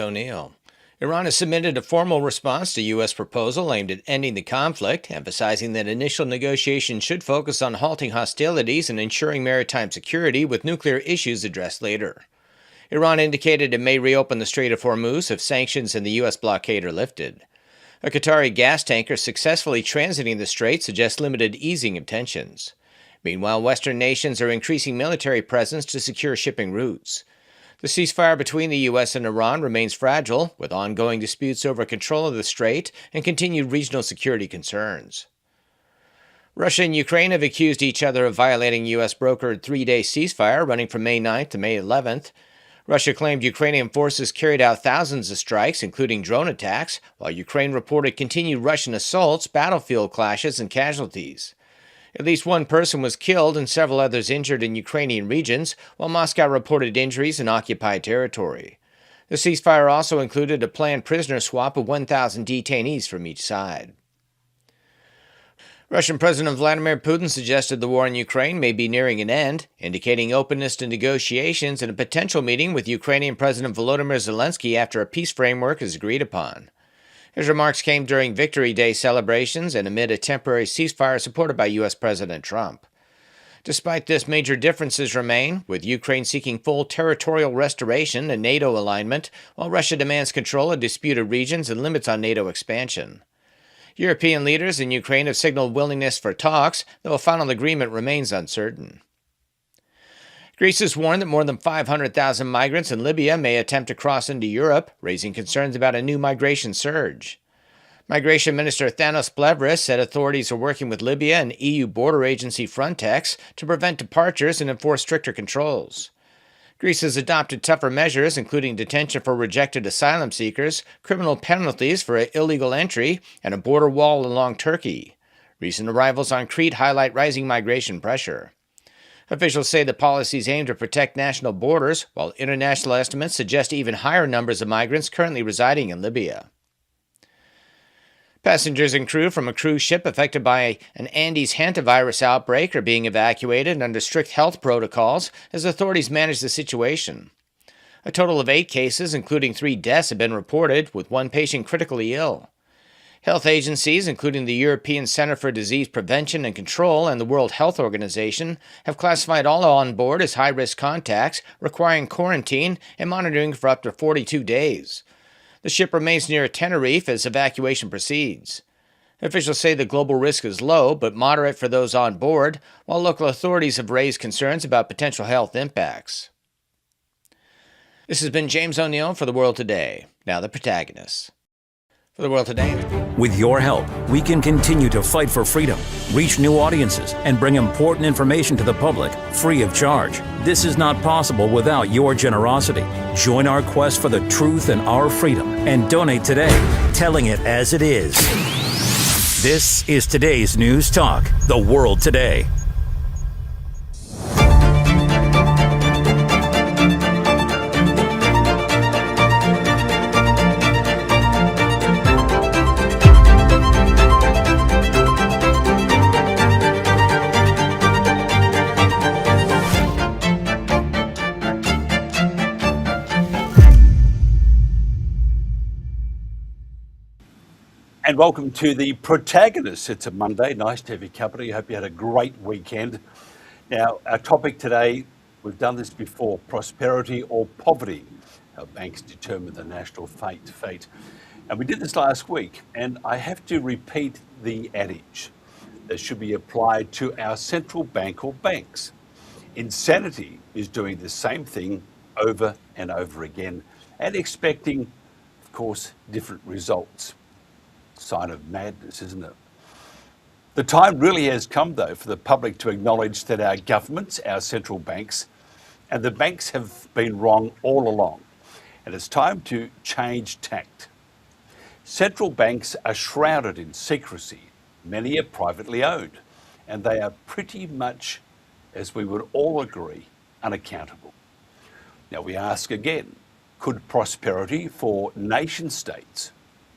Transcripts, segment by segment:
O'Neill. Iran has submitted a formal response to U.S. proposal aimed at ending the conflict, emphasizing that initial negotiations should focus on halting hostilities and ensuring maritime security, with nuclear issues addressed later. Iran indicated it may reopen the Strait of Hormuz if sanctions and the U.S. blockade are lifted. A Qatari gas tanker successfully transiting the strait suggests limited easing of tensions. Meanwhile, Western nations are increasing military presence to secure shipping routes. The ceasefire between the U.S. and Iran remains fragile, with ongoing disputes over control of the strait and continued regional security concerns. Russia and Ukraine have accused each other of violating U.S.-brokered three-day ceasefire running from May 9th to May 11th. Russia claimed Ukrainian forces carried out thousands of strikes, including drone attacks, while Ukraine reported continued Russian assaults, battlefield clashes, and casualties. At least one person was killed and several others injured in Ukrainian regions, while Moscow reported injuries in occupied territory. The ceasefire also included a planned prisoner swap of 1,000 detainees from each side. Russian President Vladimir Putin suggested the war in Ukraine may be nearing an end, indicating openness to negotiations and a potential meeting with Ukrainian President Volodymyr Zelensky after a peace framework is agreed upon. His remarks came during Victory Day celebrations and amid a temporary ceasefire supported by U.S. President Trump. Despite this, major differences remain, with Ukraine seeking full territorial restoration and NATO alignment, while Russia demands control of disputed regions and limits on NATO expansion. European leaders in Ukraine have signaled willingness for talks, though a final agreement remains uncertain. Greece has warned that more than 500,000 migrants in Libya may attempt to cross into Europe, raising concerns about a new migration surge. Migration Minister Thanos Plevris said authorities are working with Libya and EU border agency Frontex to prevent departures and enforce stricter controls. Greece has adopted tougher measures, including detention for rejected asylum seekers, criminal penalties for illegal entry, and a border wall along Turkey. Recent arrivals on Crete highlight rising migration pressure. Officials say the policies aim to protect national borders, while international estimates suggest even higher numbers of migrants currently residing in Libya. Passengers and crew from a cruise ship affected by an Andes hantavirus outbreak are being evacuated under strict health protocols as authorities manage the situation. A total of 8 cases, including 3 deaths, have been reported, with one patient critically ill. Health agencies, including the European Center for Disease Prevention and Control and the World Health Organization, have classified all on board as high-risk contacts, requiring quarantine and monitoring for up to 42 days. The ship remains near Tenerife as evacuation proceeds. Officials say the global risk is low, but moderate for those on board, while local authorities have raised concerns about potential health impacts. This has been James O'Neill for The World Today. Now the protagonists. For The World Today. With your help, we can continue to fight for freedom, reach new audiences, and bring important information to the public free of charge. This is not possible without your generosity. Join our quest for the truth and our freedom and donate today, telling it as it is. This is today's News Talk, The World Today. And welcome to the Protagonists. It's a Monday. Nice to have your company. I hope you had a great weekend. Now, our topic today, we've done this before, prosperity or poverty, how banks determine the national fate. And we did this last week, and I have to repeat the adage that should be applied to our central bank or banks. Insanity is doing the same thing over and over again and expecting, of course, different results. Sign of madness, isn't it? The time really has come, though, for the public to acknowledge that our governments, our central banks, and the banks have been wrong all along. And it's time to change tact. Central banks are shrouded in secrecy. Many are privately owned, and they are pretty much, as we would all agree, unaccountable. Now we ask again, could prosperity for nation states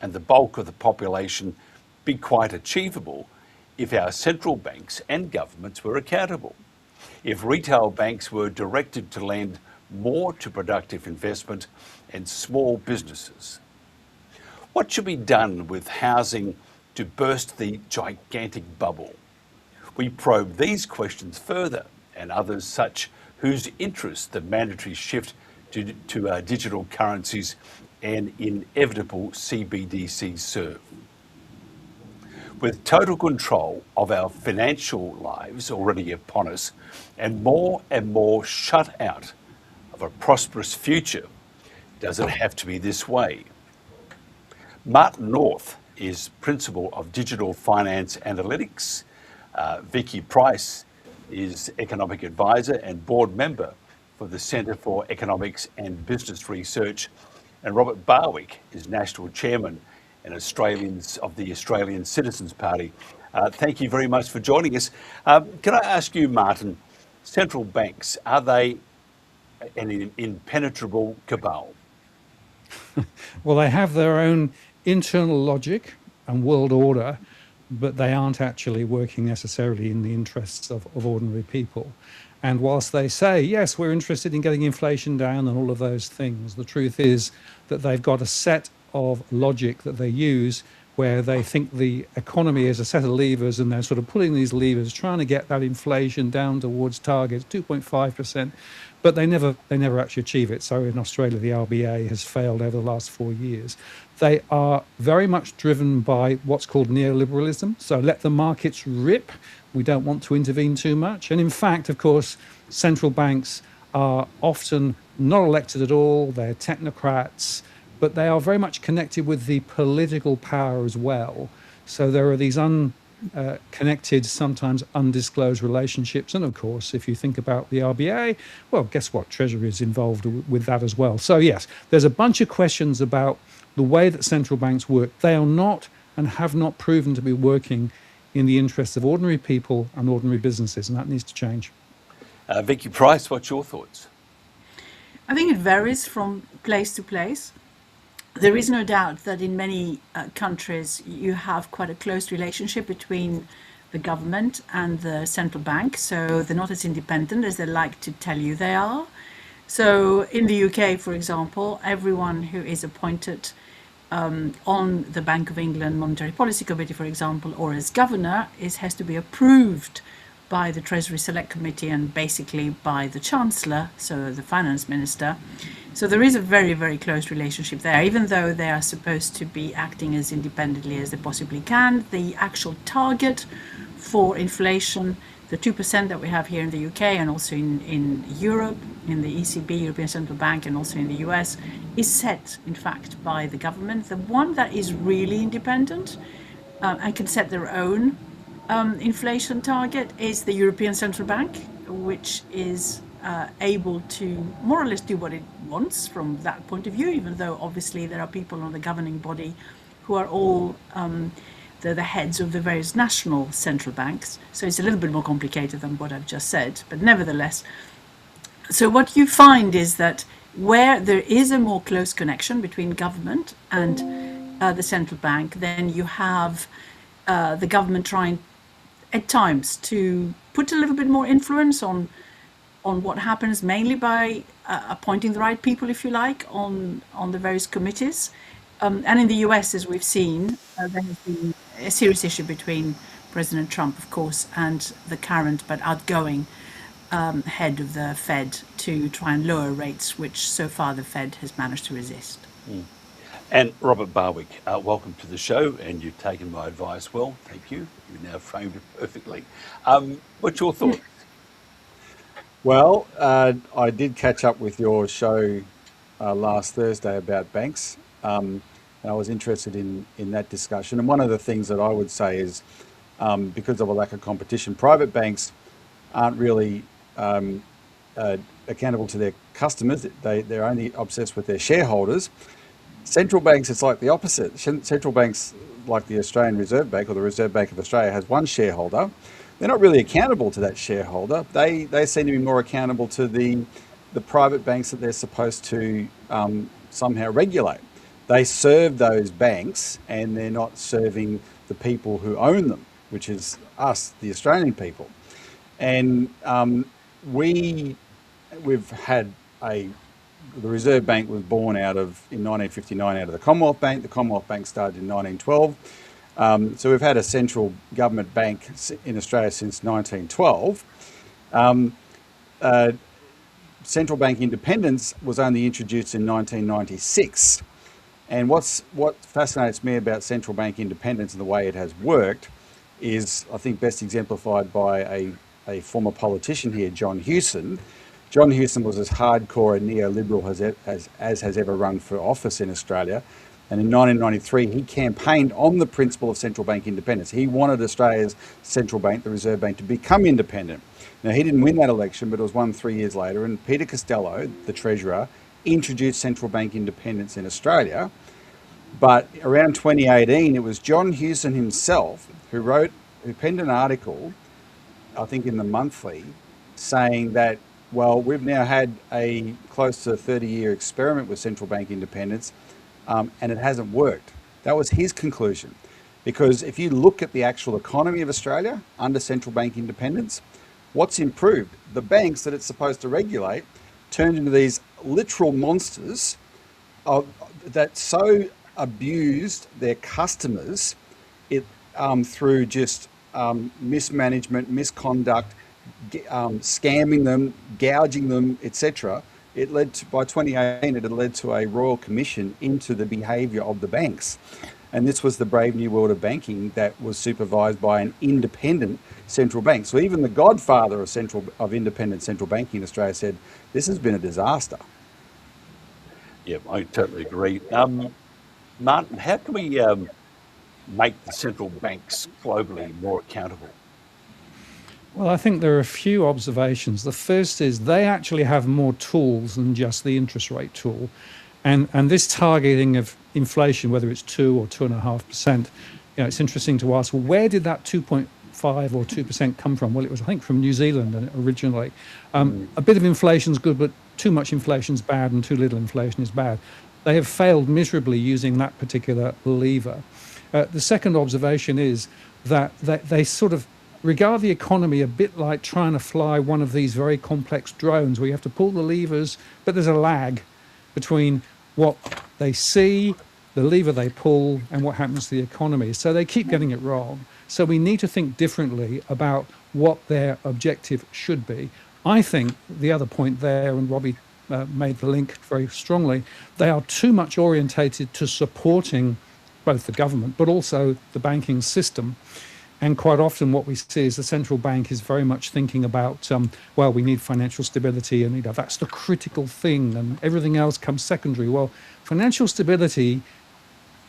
and the bulk of the population be quite achievable if our central banks and governments were accountable? If retail banks were directed to lend more to productive investment and small businesses. What should be done with housing to burst the gigantic bubble? We probe these questions further and others such whose interest the mandatory shift to digital currencies and inevitable CBDCs serve. With total control of our financial lives already upon us and more shut out of a prosperous future, does it have to be this way? Martin North is Principal of Digital Finance Analytics. Vicky Price is Economic Advisor and Board Member for the Centre for Economics and Business Research. And Robert Barwick is National Chairman and of the Australian Citizens Party. Thank you very much for joining us. Can I ask you, Martin, central banks, are they an impenetrable cabal? Well, they have their own internal logic and world order, but they aren't actually working necessarily in the interests of ordinary people. And whilst they say, yes, we're interested in getting inflation down and all of those things, the truth is that they've got a set of logic that they use where they think the economy is a set of levers, and they're sort of pulling these levers, trying to get that inflation down towards targets, 2.5%, but they never actually achieve it. So in Australia, the RBA has failed over the last 4 years. They are very much driven by what's called neoliberalism. So let the markets rip. We don't want to intervene too much. And in fact, of course, central banks are often not elected at all. They're technocrats, but they are very much connected with the political power as well. So there are these unconnected, sometimes undisclosed relationships. And of course, if you think about the RBA, well, guess what? Treasury is involved with that as well. So yes, there's a bunch of questions about the way that central banks work. They are not and have not proven to be working in the interests of ordinary people and ordinary businesses, and that needs to change. Vicky Price, what's your thoughts? I think it varies from place to place. There is no doubt that in many countries you have quite a close relationship between the government and the central bank, so they're not as independent as they like to tell you they are. So in the UK, for example, everyone who is appointed on the Bank of England Monetary Policy Committee, for example, or as governor, has to be approved by the Treasury Select Committee and basically by the Chancellor, so the Finance Minister. So there is a very, very close relationship there, even though they are supposed to be acting as independently as they possibly can. The actual target for inflation, the 2% that we have here in the UK and also in Europe, in the ECB, European Central Bank, and also in the US, is set, in fact, by the government. The one that is really independent and can set their own inflation target is the European Central Bank, which is able to more or less do what it wants from that point of view, even though obviously there are people on the governing body who are all the heads of the various national central banks. So it's a little bit more complicated than what I've just said, but nevertheless. So what you find is that where there is a more close connection between government and the central bank, then you have the government trying at times to put a little bit more influence on what happens, mainly by appointing the right people, if you like, on the various committees. And in the US, as we've seen, there has been a serious issue between President Trump, of course, and the current but outgoing head of the Fed to try and lower rates, which so far the Fed has managed to resist. Mm. And Robert Barwick, welcome to the show, and you've taken my advice well. Thank you. You've now framed it perfectly. What's your thoughts? Well, I did catch up with your show last Thursday about banks. And I was interested in that discussion. And one of the things that I would say is because of a lack of competition, private banks aren't really accountable to their customers. They're only obsessed with their shareholders. Central banks, it's like the opposite. Central banks, like the Australian Reserve Bank or the Reserve Bank of Australia, has one shareholder. They're not really accountable to that shareholder. They seem to be more accountable to the private banks that they're supposed to somehow regulate. They serve those banks, and they're not serving the people who own them, which is us, the Australian people. And we've had the Reserve Bank was born in 1959 out of the Commonwealth Bank. The Commonwealth Bank started in 1912. So we've had a central government bank in Australia since 1912. Central bank independence was only introduced in 1996. And what fascinates me about central bank independence and the way it has worked is, I think, best exemplified by a former politician here, John Hewson. John Hewson was as hardcore a neoliberal as has ever run for office in Australia. And in 1993, he campaigned on the principle of central bank independence. He wanted Australia's central bank, the Reserve Bank, to become independent. Now, he didn't win that election, but it was won 3 years later. And Peter Costello, the Treasurer, introduced central bank independence in Australia. But around 2018, it was John Hewson himself who penned an article, I think in the Monthly, saying that, well, we've now had a close to 30-year experiment with central bank independence, and it hasn't worked. That was his conclusion. Because if you look at the actual economy of Australia under central bank independence, what's improved? The banks that it's supposed to regulate turned into these literal monsters that so abused their customers through just mismanagement, misconduct, scamming them, gouging them, etc. It led to, by 2018, it had led to a royal commission into the behaviour of the banks. And this was the brave new world of banking that was supervised by an independent central bank. So even the godfather of independent central banking in Australia said, this has been a disaster. Yeah, I totally agree. Martin, how can we make the central banks globally more accountable? Well, I think there are a few observations. The first is they actually have more tools than just the interest rate tool. And this targeting of inflation, whether it's 2 or 2.5%, it's interesting to ask, well, where did that 2.5 or 2% come from? Well, it was, I think, from New Zealand originally. A bit of inflation is good, but too much inflation is bad and too little inflation is bad. They have failed miserably using that particular lever. The second observation is that they sort of regard the economy a bit like trying to fly one of these very complex drones where you have to pull the levers, but there's a lag between what they see, the lever they pull, and what happens to the economy. So they keep getting it wrong. So we need to think differently about what their objective should be. I think the other point there, and Robbie made the link very strongly, they are too much orientated to supporting both the government but also the banking system. And quite often what we see is the central bank is very much thinking about, well, we need financial stability and that's the critical thing and everything else comes secondary. Well, financial stability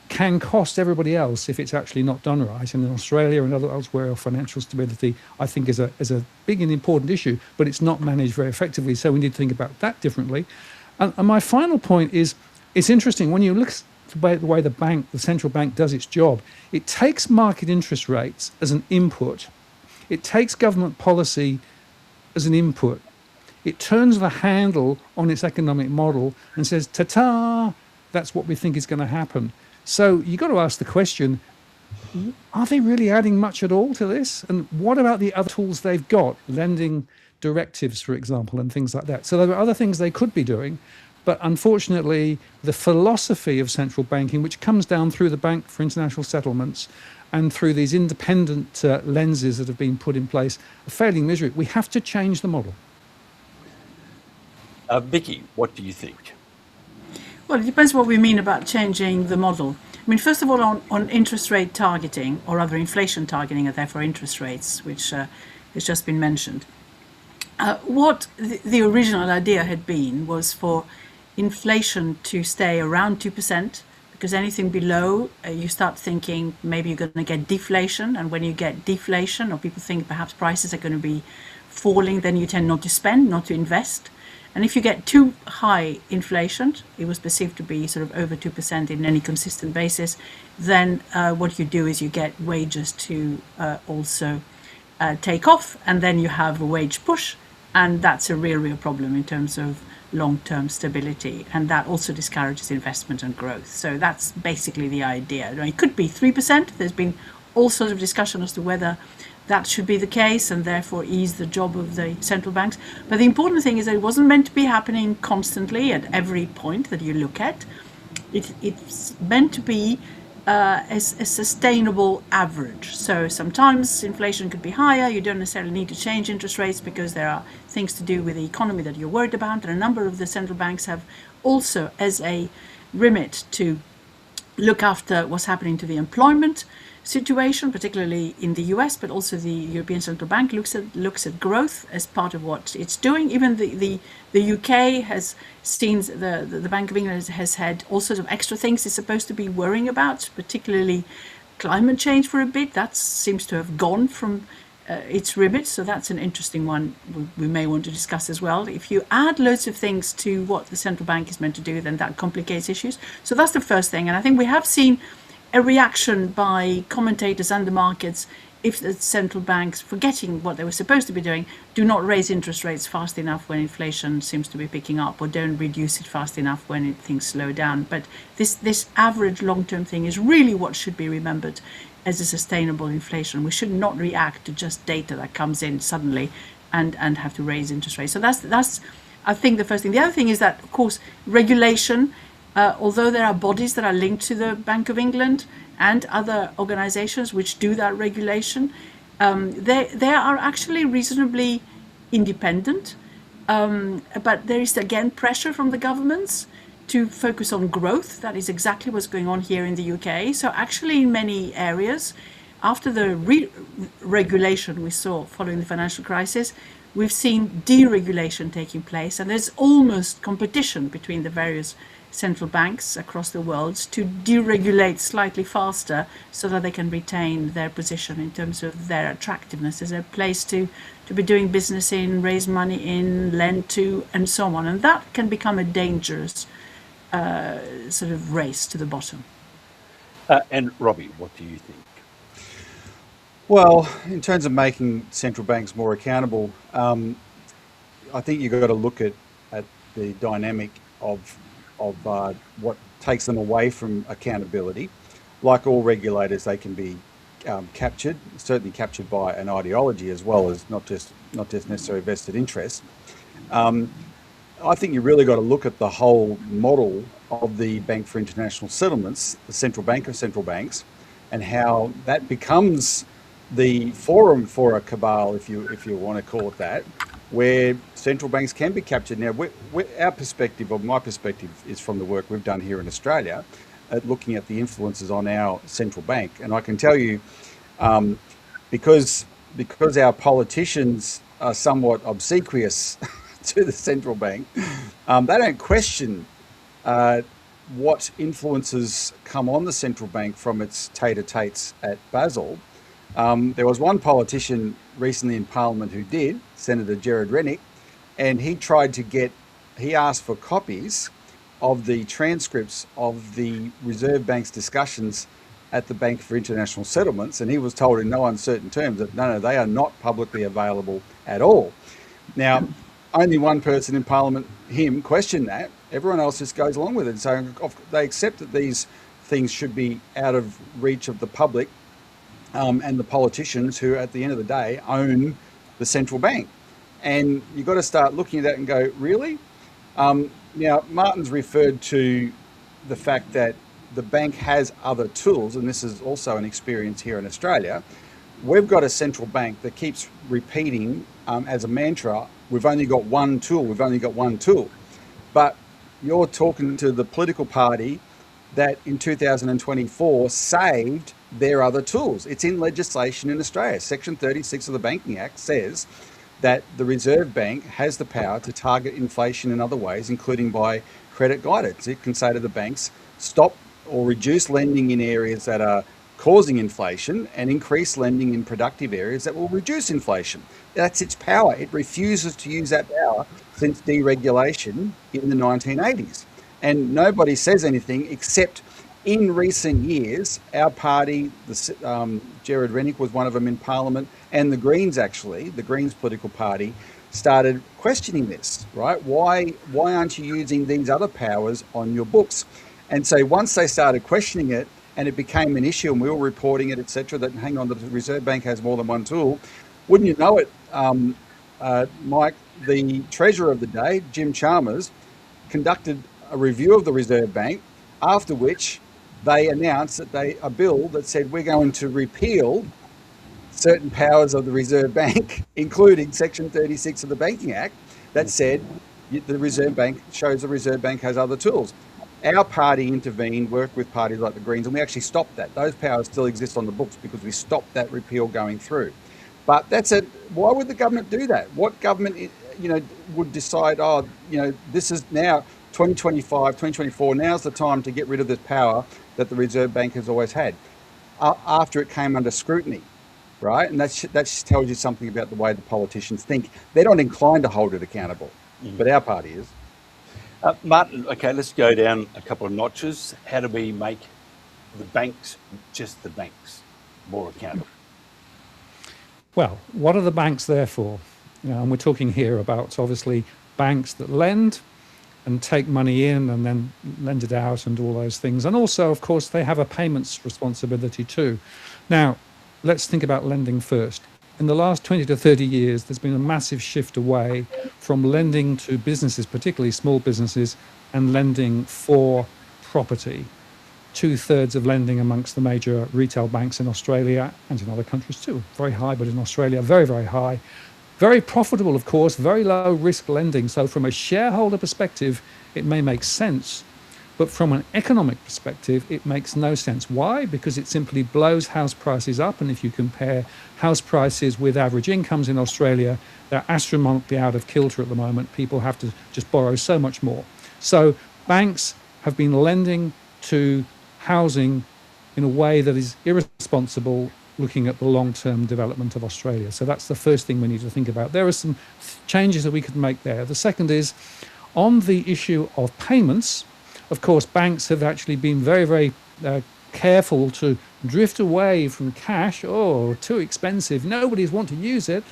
can cost everybody else if it's actually not done right. And in Australia and elsewhere, financial stability, I think, is a big and important issue, but it's not managed very effectively. So we need to think about that differently. And my final point is, it's interesting when you look at the way the central bank does its job. It takes market interest rates as an input. It takes government policy as an input. It turns the handle on its economic model and says, ta-ta, that's what we think is going to happen. So you've got to ask the question, are they really adding much at all to this? And what about the other tools they've got, lending directives, for example, and things like that? So there are other things they could be doing. But unfortunately, the philosophy of central banking, which comes down through the Bank for International Settlements and through these independent lenses that have been put in place, are failing miserably. We have to change the model. Vicky, what do you think? Well, it depends what we mean about changing the model. I mean, first of all, on interest rate targeting, or rather inflation targeting, and therefore interest rates, which has just been mentioned. What the original idea had been was for inflation to stay around 2%, because anything below, you start thinking maybe you're going to get deflation. And when you get deflation, or people think perhaps prices are going to be falling, then you tend not to spend, not to invest. And if you get too high inflation, it was perceived to be sort of over 2% in any consistent basis, then what you do is you get wages to also take off, and then you have a wage push. And that's a real problem in terms of long-term stability. And that also discourages investment and growth. So that's basically the idea. It could be 3%. There's been all sorts of discussion as to whether that should be the case and therefore ease the job of the central banks. But the important thing is that it wasn't meant to be happening constantly at every point that you look at. It's meant to be a sustainable average. So sometimes inflation could be higher. You don't necessarily need to change interest rates because there are things to do with the economy that you're worried about. And a number of the central banks have also as a remit to look after what's happening to the employment situation, particularly in the US, but also the European Central Bank looks at growth as part of what it's doing. Even the UK has seen the Bank of England has had all sorts of extra things it's supposed to be worrying about, particularly climate change for a bit. That seems to have gone from its remit, so that's an interesting one we may want to discuss as well. If you add loads of things to what the central bank is meant to do, then that complicates issues. So that's the first thing, and I think we have seen a reaction by commentators and the markets if the central banks, forgetting what they were supposed to be doing, do not raise interest rates fast enough when inflation seems to be picking up, or don't reduce it fast enough when things slow down. But this average long-term thing is really what should be remembered as a sustainable inflation. We should not react to just data that comes in suddenly and have to raise interest rates. So that's I think the first thing. The other thing is that, of course, regulation, although there are bodies that are linked to the Bank of England and other organizations which do that regulation, they are actually reasonably independent. But there is, again, pressure from the governments to focus on growth. That is exactly what's going on here in the UK. So actually, in many areas, after the regulation we saw following the financial crisis, we've seen deregulation taking place, and there's almost competition between the various central banks across the world to deregulate slightly faster so that they can retain their position in terms of their attractiveness as a place to be doing business in, raise money in, lend to, and so on. And that can become a dangerous sort of race to the bottom. And Robbie, what do you think? Well, in terms of making central banks more accountable, I think you've got to look at the dynamic of what takes them away from accountability. Like all regulators, they can be certainly captured by an ideology as well as not just necessarily vested interest. I think you really got to look at the whole model of the Bank for International Settlements, the central bank of central banks, and how that becomes the forum for a cabal, if you want to call it that, where central banks can be captured. Now, our perspective, or my perspective, is from the work we've done here in Australia at looking at the influences on our central bank. And I can tell you, because our politicians are somewhat obsequious to the central bank, they don't question what influences come on the central bank from its tete-a-tetes at Basel. There was one politician recently in Parliament who did, Senator Gerard Rennick, and he asked for copies of the transcripts of the Reserve Bank's discussions at the Bank for International Settlements, and he was told in no uncertain terms that no, they are not publicly available at all. Now, only one person in Parliament, him, questioned that. Everyone else just goes along with it. So they accept that these things should be out of reach of the public and the politicians who, at the end of the day, own the central bank. And you've got to start looking at that and go, really? Now, Martin's referred to the fact that the bank has other tools, and this is also an experience here in Australia. We've got a central bank that keeps repeating as a mantra, we've only got one tool, we've only got one tool. But you're talking to the political party that in 2024 saved their other tools. It's in legislation in Australia. Section 36 of the Banking Act says that the Reserve Bank has the power to target inflation in other ways, including by credit guidance. It can say to the banks, stop or reduce lending in areas that are causing inflation and increase lending in productive areas that will reduce inflation. That's its power. It refuses to use that power since deregulation in the 1980s. And nobody says anything except in recent years, our party, Gerard Rennick was one of them in Parliament, and the Greens actually, the Greens political party, started questioning this, right? Why aren't you using these other powers on your books? And so once they started questioning it, and it became an issue, and we were reporting it, etc., that hang on, the Reserve Bank has more than one tool. Wouldn't you know it, Mike, the Treasurer of the day, Jim Chalmers, conducted a review of the Reserve Bank, after which they announced that a bill that said we're going to repeal certain powers of the Reserve Bank, including Section 36 of the Banking Act, that said the Reserve Bank shows the Reserve Bank has other tools. Our party intervened, worked with parties like the Greens, and we actually stopped that. Those powers still exist on the books because we stopped that repeal going through. But why would the government do that? What government, would decide, this is now 2025, 2024, now's the time to get rid of this power that the Reserve Bank has always had, after it came under scrutiny, right? And that tells you something about the way the politicians think. They're not inclined to hold it accountable, but our party is. Martin, okay, let's go down a couple of notches. How do we make the banks, just the banks, more accountable? Well, what are the banks there for? And we're talking here about, obviously, banks that lend and take money in and then lend it out and all those things. And also, of course, they have a payments responsibility too. Now, let's think about lending first. In the last 20 to 30 years, there's been a massive shift away from lending to businesses, particularly small businesses, and lending for property. 2/3 of lending amongst the major retail banks in Australia and in other countries too. Very high, but in Australia, very, very high. Very profitable, of course, very low risk lending. So from a shareholder perspective, it may make sense. But from an economic perspective, it makes no sense. Why? Because it simply blows house prices up. And if you compare house prices with average incomes in Australia, they're astronomically out of kilter at the moment. People have to just borrow so much more. So banks have been lending to housing in a way that is irresponsible, looking at the long-term development of Australia. So that's the first thing we need to think about. There are some changes that we could make there. The second is on the issue of payments. Of course, banks have actually been very, very careful to drift away from cash. Oh, too expensive. Nobody's want to use it.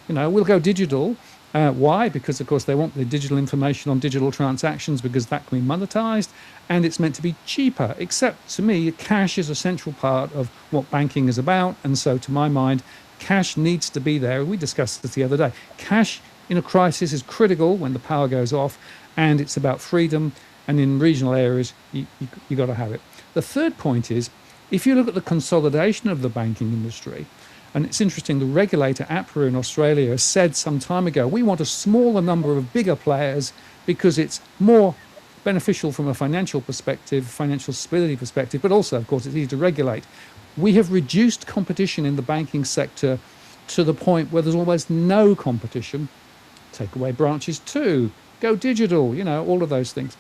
We'll go digital. Why? Because, of course, they want the digital information on digital transactions because that can be monetized and it's meant to be cheaper. Except, to me, cash is a central part of what banking is about. And so, to my mind, cash needs to be there. We discussed this the other day. Cash in a crisis is critical when the power goes off, and it's about freedom. And in regional areas, you got to have it. The third point is, if you look at the consolidation of the banking industry, and it's interesting, the regulator, APRA in Australia, has said some time ago, we want a smaller number of bigger players because it's more beneficial from a financial perspective, financial stability perspective, but also, of course, it's easy to regulate. We have reduced competition in the banking sector to the point where there's almost no competition. Take away branches too, go digital, all of those things.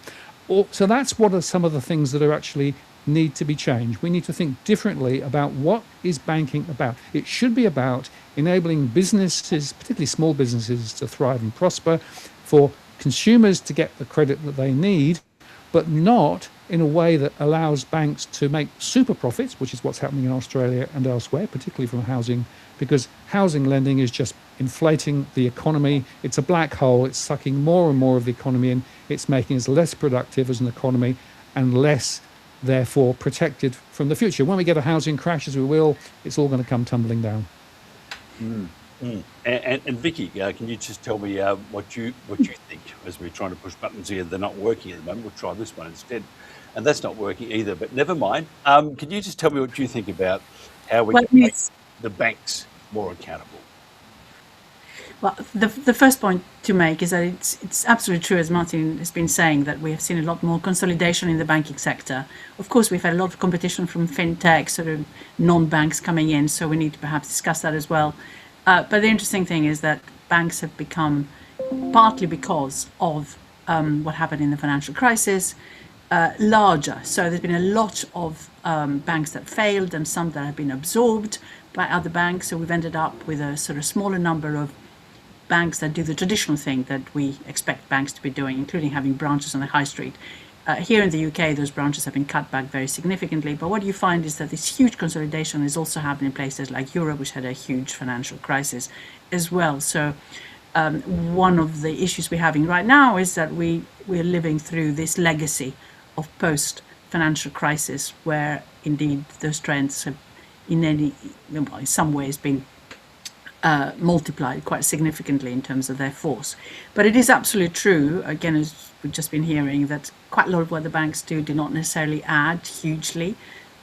So that's what are some of the things that are actually need to be changed. We need to think differently about what is banking about. It should be about enabling businesses, particularly small businesses, to thrive and prosper, for consumers to get the credit that they need, but not in a way that allows banks to make super profits, which is what's happening in Australia and elsewhere, particularly from housing, because housing lending is just inflating the economy. It's a black hole. It's sucking more and more of the economy in. It's making us less productive as an economy and less, therefore, protected from the future. When we get a housing crash, as we will, it's all going to come tumbling down. And Vicky, can you just tell me what you think as we're trying to push buttons here? They're not working at the moment. We'll try this one instead. And that's not working either, but never mind. Can you just tell me what you think about how we can make the banks more accountable? Well, the first point to make is that it's absolutely true, as Martin has been saying, that we have seen a lot more consolidation in the banking sector. Of course, we've had a lot of competition from fintech, sort of non-banks coming in, so we need to perhaps discuss that as well. But the interesting thing is that banks have become, partly because of what happened in the financial crisis, larger. So there's been a lot of banks that failed and some that have been absorbed by other banks. So we've ended up with a sort of smaller number of banks that do the traditional thing that we expect banks to be doing, including having branches on the high street. Here in the UK, those branches have been cut back very significantly. But what you find is that this huge consolidation is also happening in places like Europe, which had a huge financial crisis as well. So one of the issues we're having right now is that we're living through this legacy of post financial crisis, where indeed those trends have in some ways been multiplied quite significantly in terms of their force. But it is absolutely true, again, as we've just been hearing, that quite a lot of what the banks do not necessarily add hugely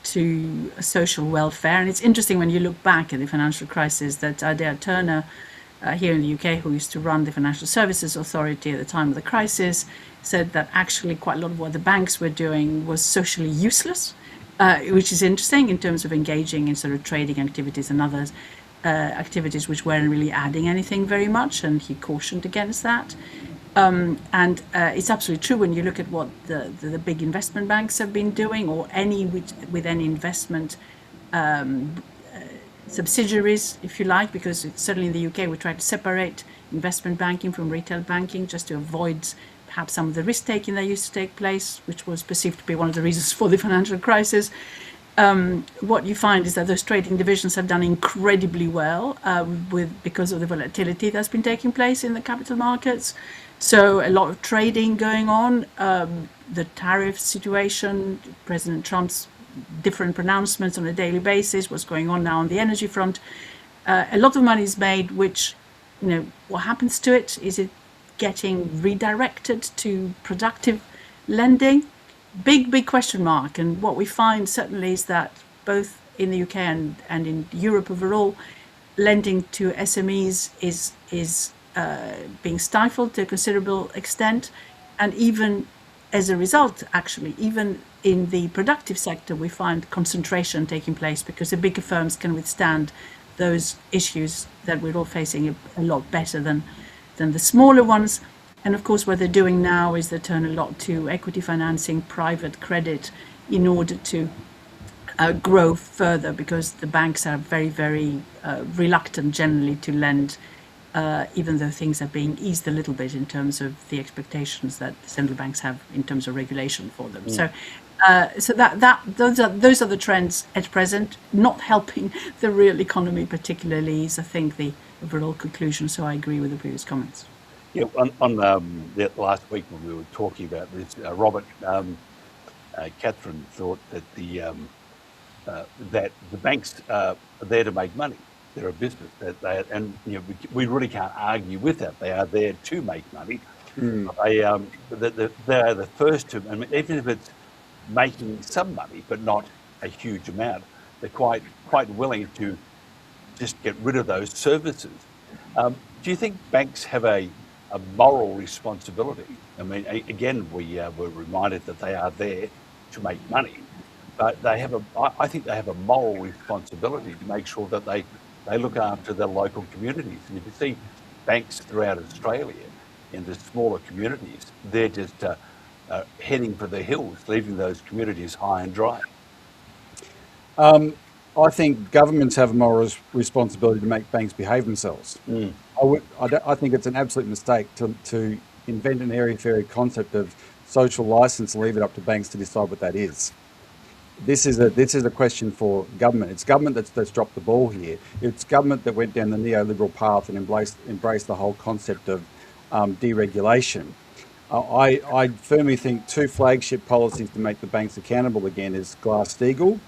to social welfare. And it's interesting when you look back at the financial crisis that Adair Turner here in the UK, who used to run the Financial Services Authority at the time of the crisis, said that actually quite a lot of what the banks were doing was socially useless, which is interesting in terms of engaging in sort of trading activities and others. Activities which weren't really adding anything very much, and he cautioned against that. And it's absolutely true when you look at what the big investment banks have been doing, or any with any investment subsidiaries, if you like, because certainly in the UK we try to separate investment banking from retail banking just to avoid perhaps some of the risk taking that used to take place, which was perceived to be one of the reasons for the financial crisis. What you find is that those trading divisions have done incredibly well because of the volatility that's been taking place in the capital markets. So a lot of trading going on, the tariff situation, President Trump's different pronouncements on a daily basis, what's going on now on the energy front. A lot of money is made, which, what happens to it? Is it getting redirected to productive lending? Big question mark. And what we find certainly is that both in the UK and in Europe overall, lending to SMEs is being stifled to a considerable extent. And even as a result, actually, even in the productive sector, we find concentration taking place because the bigger firms can withstand those issues that we're all facing a lot better than the smaller ones. And of course, what they're doing now is they turn a lot to equity financing, private credit, in order to grow further, because the banks are very, very reluctant generally to lend, even though things are being eased a little bit in terms of the expectations that central banks have in terms of regulation for them. So those are the trends at present, not helping the real economy particularly, is I think the overall conclusion. So I agree with the previous comments. Yeah, on the last week when we were talking about this, Robert, Catherine thought that that the banks are there to make money. They're a business, we really can't argue with that. They are there to make money. They are the first to. I mean, even if it's making some money, but not a huge amount, they're quite willing to just get rid of those services. Do you think banks have a moral responsibility? I mean, again, we're reminded that they are there to make money, but I think they have a moral responsibility to make sure that they look after their local communities. And if you see banks throughout Australia in the smaller communities, they're just heading for the hills, leaving those communities high and dry. I think governments have a moral responsibility to make banks behave themselves. I think it's an absolute mistake to invent an airy-fairy concept of social license and leave it up to banks to decide what that is. This is a question for government. It's government that's dropped the ball here. It's government that went down the neoliberal path and embraced the whole concept of deregulation. I firmly think two flagship policies to make the banks accountable again is Glass-Steagall,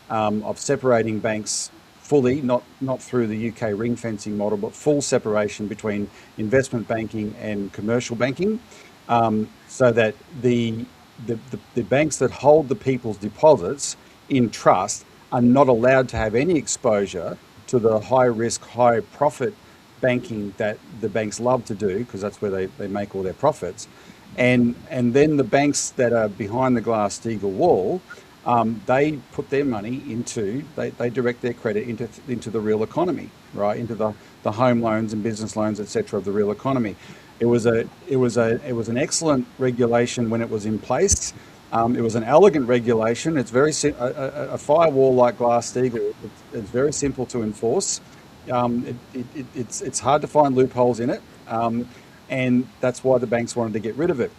of separating banks fully, not through the UK ring fencing model, but full separation between investment banking and commercial banking, so that the banks that hold the people's deposits in trust are not allowed to have any exposure to the high risk, high profit banking that the banks love to do, because that's where they make all their profits. And then the banks that are behind the Glass-Steagall wall, they put their money they direct their credit into the real economy, right? Into the home loans and business loans, etc., of the real economy. It was an excellent regulation when it was in place. It was an elegant regulation. It's a firewall like Glass-Steagall. It's very simple to enforce. It's hard to find loopholes in it, and that's why the banks wanted to get rid of it.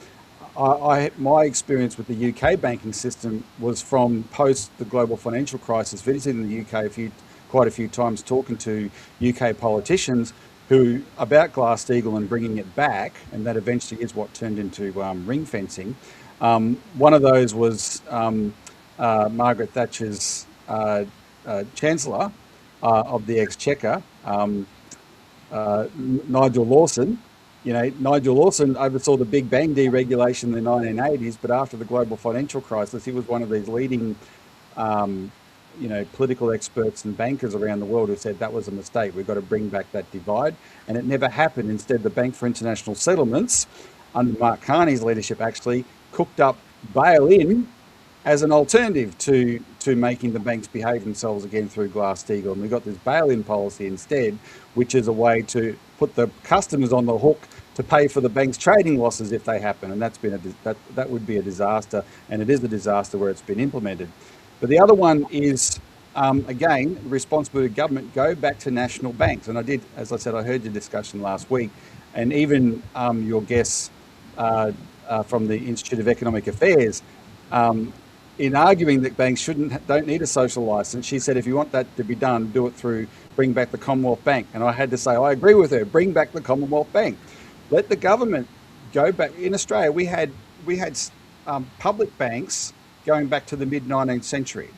My experience with the UK banking system was from post the global financial crisis, visiting the UK quite a few times, talking to UK politicians who about Glass-Steagall and bringing it back, and that eventually is what turned into ring fencing. One of those was Margaret Thatcher's Chancellor of the Exchequer, Nigel Lawson. Nigel Lawson oversaw the Big Bang deregulation in the 1980s, but after the global financial crisis, he was one of these leading, political experts and bankers around the world who said that was a mistake. We've got to bring back that divide, and it never happened. Instead, the Bank for International Settlements, under Mark Carney's leadership, actually cooked up bail-in as an alternative to making the banks behave themselves again through Glass-Steagall. And we got this bail-in policy instead, which is a way to put the customers on the hook to pay for the bank's trading losses if they happen. And that's been that would be a disaster, and it is a disaster where it's been implemented. But the other one is, again, responsibility of government, go back to national banks. And I did, as I said, I heard your discussion last week, and even your guests from the Institute of Economic Affairs, in arguing that banks don't need a social license, she said, if you want that to be done, do it through bring back the Commonwealth Bank. And I had to say, I agree with her, bring back the Commonwealth Bank. Let the government go back. In Australia, we had public banks going back to the mid-19th century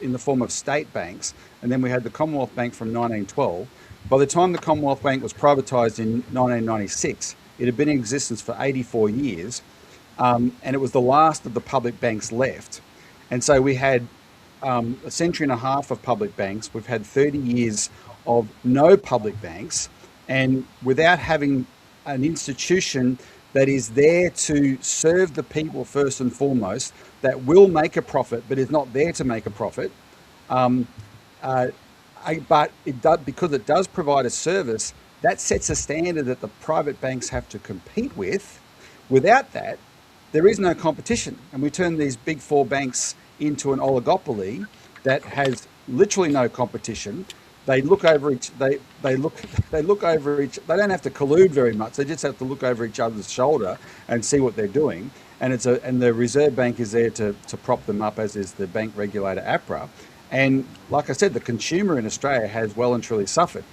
in the form of state banks, and then we had the Commonwealth Bank from 1912. By the time the Commonwealth Bank was privatised in 1996, it had been in existence for 84 years, and it was the last of the public banks left. And so we had a century and a half of public banks. We've had 30 years of no public banks, and without having an institution that is there to serve the people first and foremost, that will make a profit but is not there to make a profit. But because it does provide a service, that sets a standard that the private banks have to compete with. Without that, there is no competition, and we turn these big four banks into an oligopoly that has literally no competition. They look over each. They look over each. They don't have to collude very much. They just have to look over each other's shoulder and see what they're doing. And the Reserve Bank is there to prop them up, as is the bank regulator APRA. And like I said, the consumer in Australia has well and truly suffered.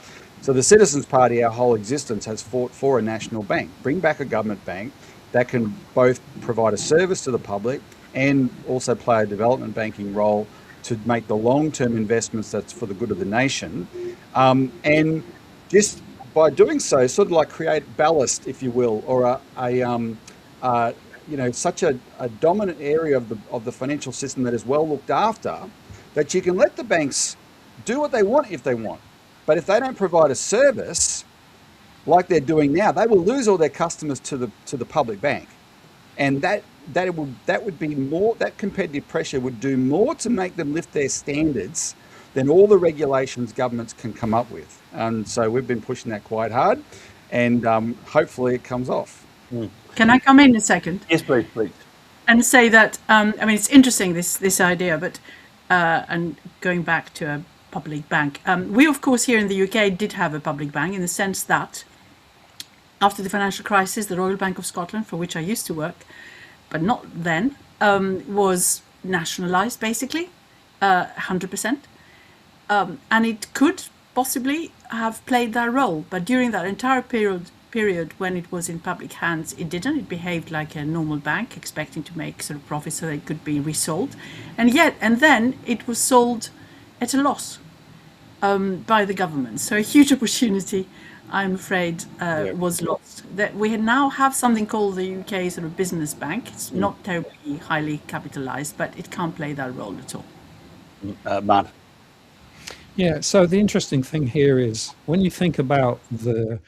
So the Citizens Party, our whole existence, has fought for a national bank. Bring back a government bank that can both provide a service to the public and also play a development banking role to make the long-term investments that's for the good of the nation. And just by doing so, sort of like create ballast, if you will, or such a dominant area of the financial system that is well looked after, that you can let the banks do what they want if they want. But if they don't provide a service like they're doing now, they will lose all their customers to the public bank. And that would be more, that competitive pressure would do more to make them lift their standards than all the regulations governments can come up with. And so we've been pushing that quite hard, and hopefully it comes off. Can I come in a second? Yes, please. And say that, it's interesting, this idea, but, and going back to a public bank. We, of course, here in the UK did have a public bank in the sense that after the financial crisis, the Royal Bank of Scotland, for which I used to work, but not then, was nationalised, basically, 100%. And it could possibly have played that role. But during that entire period when it was in public hands, it didn't. It behaved like a normal bank, expecting to make sort of profits so that it could be resold. And then it was sold at a loss by the government. So a huge opportunity, I'm afraid, was lost. That we now have something called the UK sort of business bank. It's not terribly highly capitalised, but it can't play that role at all. Matt. Yeah, so the interesting thing here is when you think about the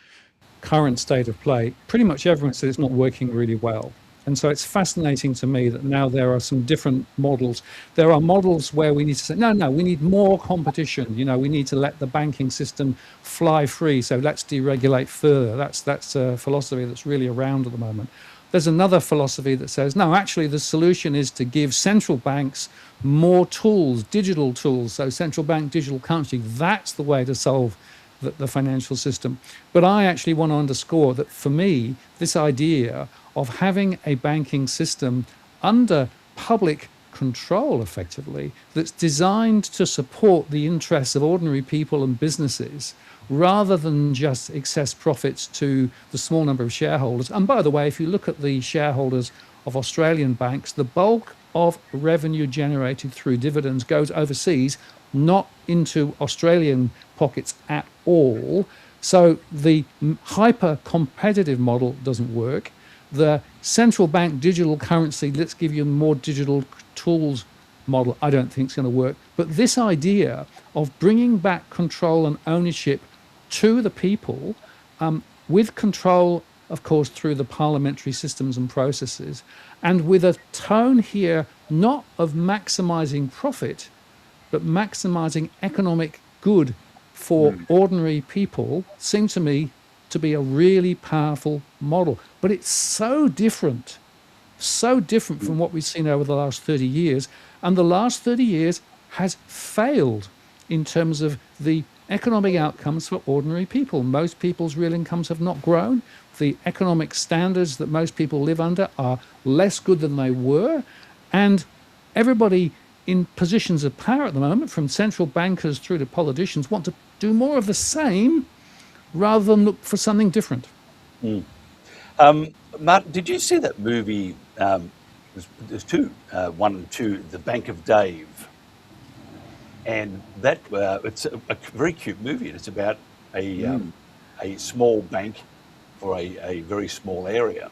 current state of play, pretty much everyone says it's not working really well. And so it's fascinating to me that now there are some different models. There are models where we need to say, no, we need more competition. We need to let the banking system fly free. So let's deregulate further. That's a philosophy that's really around at the moment. There's another philosophy that says, no, actually the solution is to give central banks more tools, digital tools. So central bank digital currency, that's the way to solve the financial system. But I actually want to underscore that for me, this idea of having a banking system under public control, effectively, that's designed to support the interests of ordinary people and businesses, rather than just excess profits to the small number of shareholders. And by the way, if you look at the shareholders of Australian banks, the bulk of revenue generated through dividends goes overseas, not into Australian pockets at all. So the hyper competitive model doesn't work. The central bank digital currency, let's give you more digital tools model, I don't think is going to work. But this idea of bringing back control and ownership to the people, with control, of course, through the parliamentary systems and processes, and with a tone here not of maximizing profit, but maximizing economic good for ordinary people, seems to me to be a really powerful model. But it's so different from what we've seen over the last 30 years. And the last 30 years has failed in terms of the economic outcomes for ordinary people. Most people's real incomes have not grown. The economic standards that most people live under are less good than they were. And everybody in positions of power at the moment, from central bankers through to politicians, want to do more of the same rather than look for something different. Martin, did you see that movie? There's two, one and two, The Bank of Dave. And that it's a very cute movie. And it's about a small bank for a very small area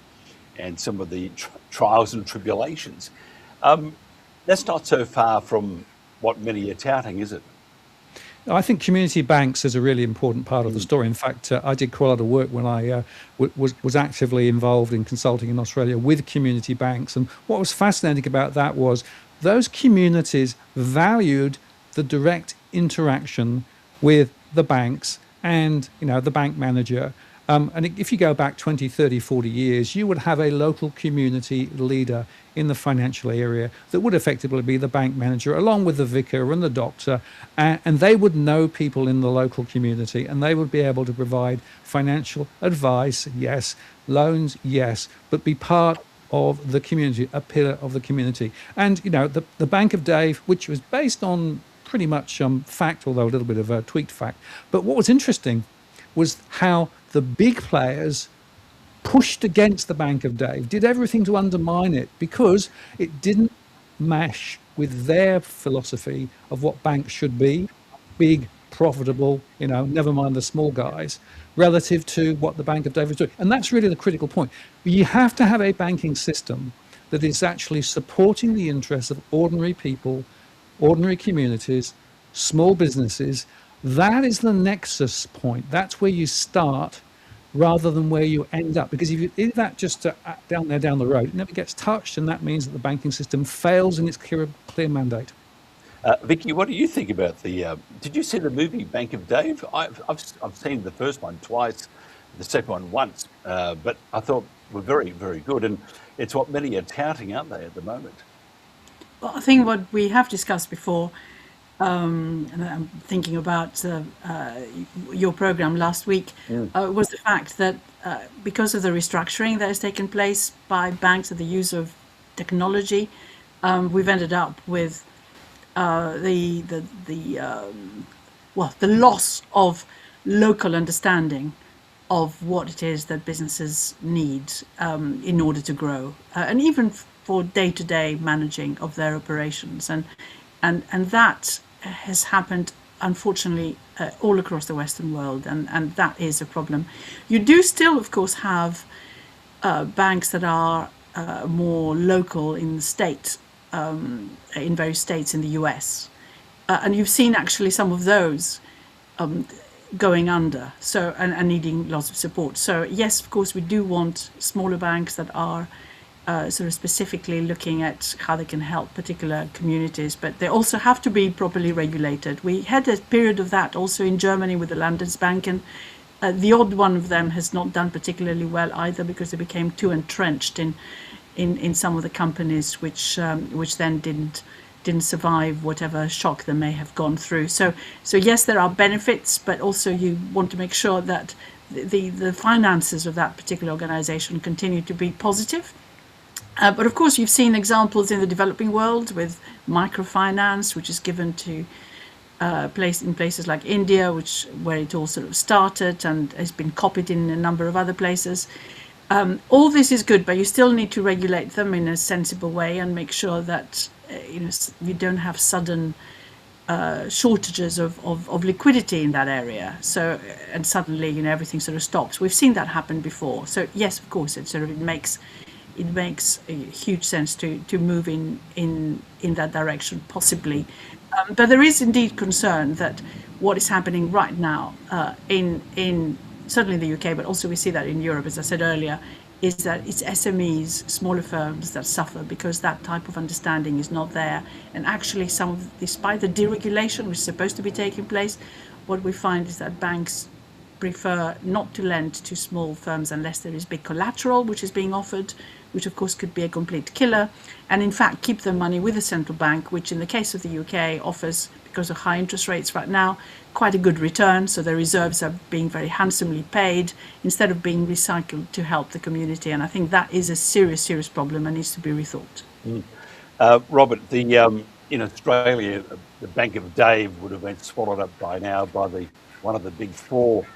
and some of the trials and tribulations. That's not so far from what many are touting, is it? I think community banks is a really important part of the story. In fact, I did quite a lot of work when I was actively involved in consulting in Australia with community banks. And what was fascinating about that was those communities valued the direct interaction with the banks and, the bank manager. And if you go back 20, 30, 40 years, you would have a local community leader in the financial area that would effectively be the bank manager, along with the vicar and the doctor. And they would know people in the local community, and they would be able to provide financial advice, yes, loans, yes, but be part of the community, a pillar of the community. And, the Bank of Dave, which was based on pretty much fact, although a little bit of a tweaked fact. But what was interesting was how the big players pushed against the Bank of Dave, did everything to undermine it because it didn't mesh with their philosophy of what banks should be, big, profitable, never mind the small guys, relative to what the Bank of Dave was doing. And that's really the critical point. You have to have a banking system that is actually supporting the interests of ordinary people, ordinary communities, small businesses. That is the nexus point. That's where you start rather than where you end up. Because if you leave that just down the road, it never gets touched, and that means that the banking system fails in its clear mandate. Vicky, what do you think about did you see the movie Bank of Dave? I've seen the first one twice, the second one once, but I thought were very, very good. And it's what many are touting, aren't they, at the moment? Well, I think what we have discussed before, and I'm thinking about your program last week, was the fact that because of the restructuring that has taken place by banks and the use of technology, we've ended up with the loss of local understanding of what it is that businesses need in order to grow, and even for day-to-day managing of their operations, and that has happened, unfortunately, all across the Western world, and that is a problem. You do still, of course, have banks that are more local in the state, in various states in the US, and you've seen actually some of those going under, so and needing lots of support. So yes, of course, we do want smaller banks that are sort of specifically looking at how they can help particular communities, but they also have to be properly regulated. We had a period of that also in Germany with the Landesbanken. The odd one of them has not done particularly well either, because they became too entrenched in some of the companies, which then didn't survive whatever shock they may have gone through. So yes, there are benefits, but also you want to make sure that the finances of that particular organization continue to be positive. But of course, you've seen examples in the developing world with microfinance, which is given to places like India, where it all sort of started and has been copied in a number of other places. All this is good, but you still need to regulate them in a sensible way and make sure that you don't have sudden shortages of liquidity in that area. So and suddenly everything sort of stops. We've seen that happen before. So yes, of course, it makes a huge sense to move in that direction possibly. But there is indeed concern that what is happening right now in certainly in the UK, but also we see that in Europe, as I said earlier, is that it's SMEs, smaller firms that suffer because that type of understanding is not there. And actually, despite the deregulation which is supposed to be taking place, what we find is that banks prefer not to lend to small firms unless there is big collateral which is being offered, which of course could be a complete killer, and in fact keep their money with the central bank, which in the case of the UK offers, because of high interest rates right now, quite a good return. So the reserves are being very handsomely paid instead of being recycled to help the community. And I think that is a serious problem and needs to be rethought. Robert, in Australia, the Bank of Dave would have been swallowed up by now by one of the big four.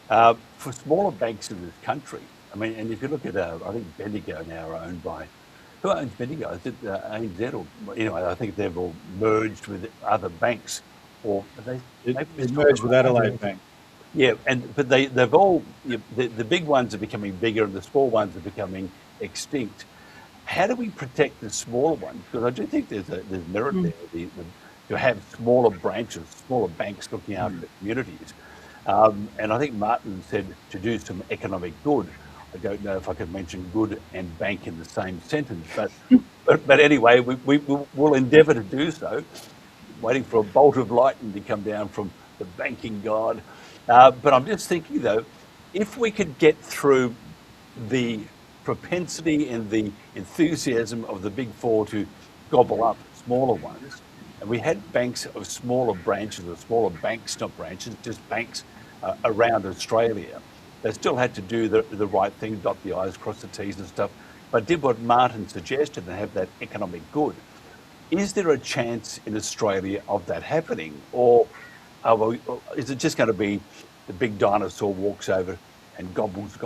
For smaller banks in this country, I mean, and if you look at, I think Bendigo now are owned by, who owns Bendigo? Is it ANZ or, anyway, I think they've all merged with other banks, or It merged with Adelaide Bank. Yeah, but they've all, the big ones are becoming bigger and the small ones are becoming extinct. How do we protect the smaller ones? Because I do think there's merit there to have smaller branches, smaller banks looking after the communities. And I think Martin said to do some economic good. I don't know if I could mention good and bank in the same sentence, but anyway, we'll endeavour to do so. Waiting for a bolt of lightning to come down from the banking god. But I'm just thinking though, if we could get through the propensity and the enthusiasm of the big four to gobble up smaller ones, and we had banks of smaller branches, or smaller banks, not branches, just banks around Australia, they still had to do the right thing, dot the I's, cross the T's and stuff, but did what Martin suggested and have that economic good. Is there a chance in Australia of that happening? Or is it just going to be the big dinosaur walks over and gobbles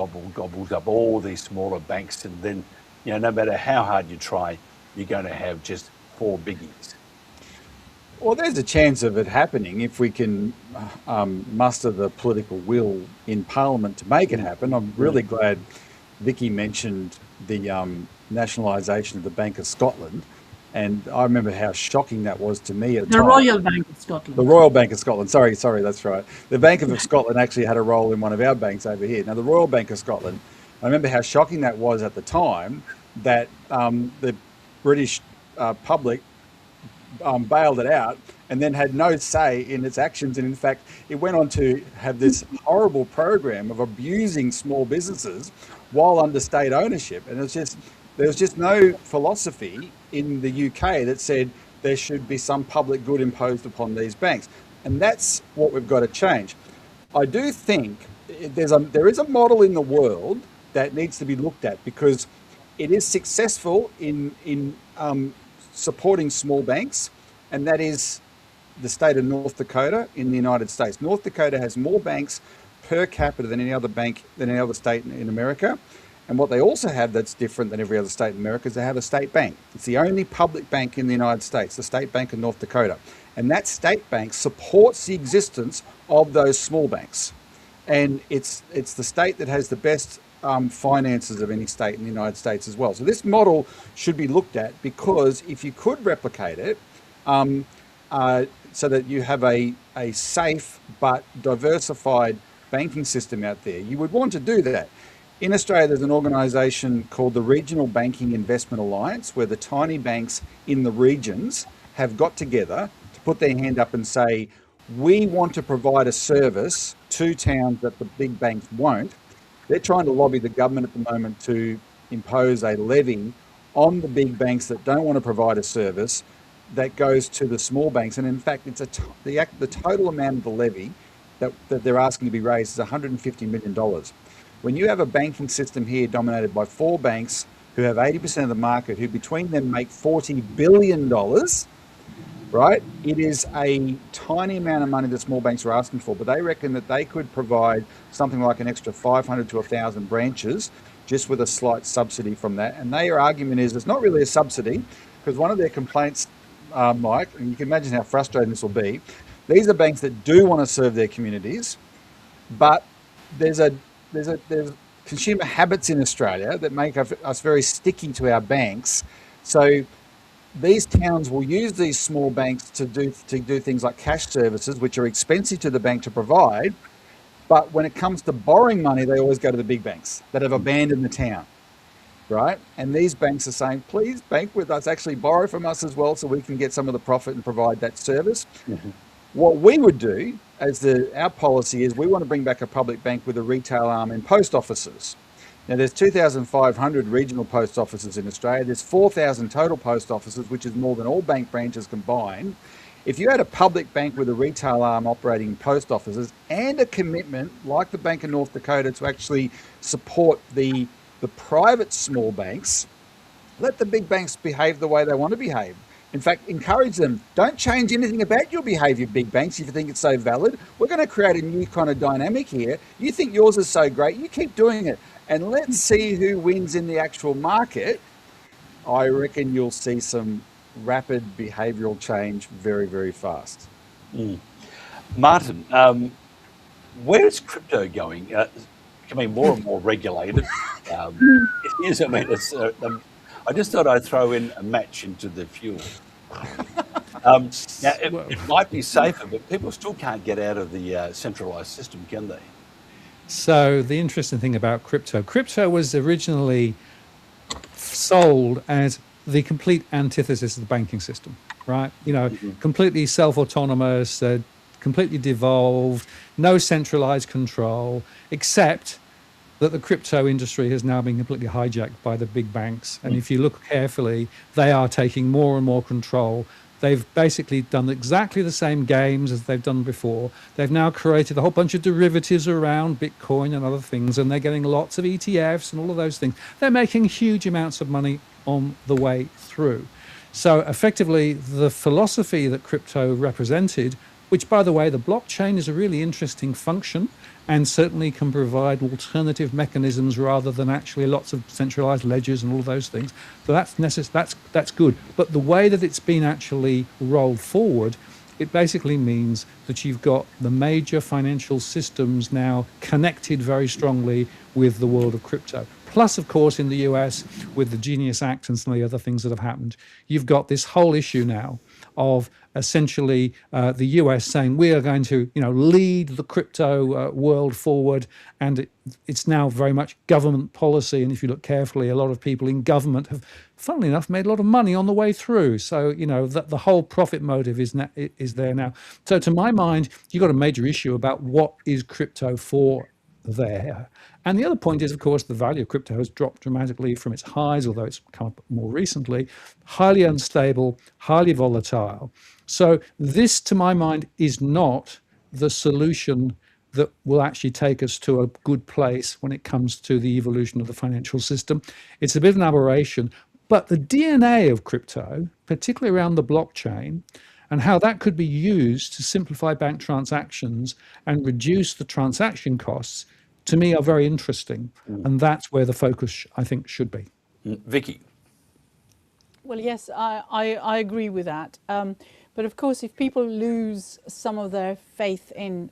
up all these smaller banks, and then, no matter how hard you try, you're going to have just four biggies? Well, there's a chance of it happening if we can muster the political will in Parliament to make it happen. I'm really glad Vicky mentioned the nationalisation of the Bank of Scotland. And I remember how shocking that was to me at the time. The Royal Bank of Scotland. The Royal Bank of Scotland. Sorry, that's right. The Bank of Scotland actually had a role in one of our banks over here. Now, the Royal Bank of Scotland, I remember how shocking that was at the time that the British public bailed it out and then had no say in its actions. And in fact, it went on to have this horrible program of abusing small businesses while under state ownership. And there was just no philosophy in the UK that said there should be some public good imposed upon these banks. And that's what we've got to change. I do think there is a model in the world that needs to be looked at, because it is successful in supporting small banks, and that is the state of North Dakota in the United States. North Dakota has more banks per capita than any other state in America. And what they also have that's different than every other state in America is they have a state bank. It's the only public bank in the United States, the State Bank of North Dakota. And that state bank supports the existence of those small banks. And it's the state that has the best finances of any state in the United States as well. So this model should be looked at, because if you could replicate it so that you have a safe but diversified banking system out there, you would want to do that. In Australia, there's an organisation called the Regional Banking Investment Alliance, where the tiny banks in the regions have got together to put their hand up and say, we want to provide a service to towns that the big banks won't. They're trying to lobby the government at the moment to impose a levy on the big banks that don't want to provide a service that goes to the small banks. And in fact, it's the total amount of the levy that they're asking to be raised is $150 million. When you have a banking system here dominated by four banks who have 80% of the market, who between them make $40 billion, right? It is a tiny amount of money that small banks are asking for, but they reckon that they could provide something like an extra 500 to 1,000 branches just with a slight subsidy from that. And their argument is it's not really a subsidy, because one of their complaints, Mike, and you can imagine how frustrating this will be, these are banks that do want to serve their communities, but there's consumer habits in Australia that make us very sticky to our banks. So these towns will use these small banks to do things like cash services, which are expensive to the bank to provide. But when it comes to borrowing money, they always go to the big banks that have abandoned the town, right? And these banks are saying, please bank with us, actually borrow from us as well, so we can get some of the profit and provide that service. Mm-hmm. What we would do as our policy is we want to bring back a public bank with a retail arm in post offices. Now, there's 2,500 regional post offices in Australia. There's 4,000 total post offices, which is more than all bank branches combined. If you had a public bank with a retail arm operating in post offices and a commitment, like the Bank of North Dakota, to actually support the private small banks, let the big banks behave the way they want to behave. In fact, encourage them. Don't change anything about your behaviour, big banks, if you think it's so valid. We're going to create a new kind of dynamic here. You think yours is so great, you keep doing it. And let's see who wins in the actual market. I reckon you'll see some rapid behavioural change very, very fast. Martin, where is crypto going? Becoming more and more regulated. It is. I mean, I just thought I'd throw in a match into the fuel. Now, it might be safer, but people still can't get out of the centralised system, can they? So the interesting thing about crypto was originally sold as the complete antithesis of the banking system, right? Completely self-autonomous, completely devolved, no centralized control, except that the crypto industry has now been completely hijacked by the big banks. And if you look carefully, they are taking more and more control. They've basically done exactly the same games as they've done before. They've now created a whole bunch of derivatives around Bitcoin and other things, and they're getting lots of ETFs and all of those things. They're making huge amounts of money on the way through. So effectively, the philosophy that crypto represented, which, by the way, the blockchain is a really interesting function and certainly can provide alternative mechanisms rather than actually lots of centralized ledgers and all those things. So that's good. But the way that it's been actually rolled forward, it basically means that you've got the major financial systems now connected very strongly with the world of crypto. Plus, of course, in the US, with the Genius Act and some of the other things that have happened, you've got this whole issue now of essentially the US saying we are going to, lead the crypto world forward, and it's now very much government policy. And if you look carefully, a lot of people in government have, funnily enough, made a lot of money on the way through. So the whole profit motive is there now. So to my mind, you've got a major issue about what is crypto for there. And the other point is, of course, the value of crypto has dropped dramatically from its highs, although it's come up more recently. Highly unstable, highly volatile. So this, to my mind, is not the solution that will actually take us to a good place when it comes to the evolution of the financial system. It's a bit of an aberration, but the DNA of crypto, particularly around the blockchain, and how that could be used to simplify bank transactions and reduce the transaction costs, to me, are very interesting. And that's where the focus, I think, should be. Vicky. Well, yes, I agree with that. But of course, if people lose some of their faith in,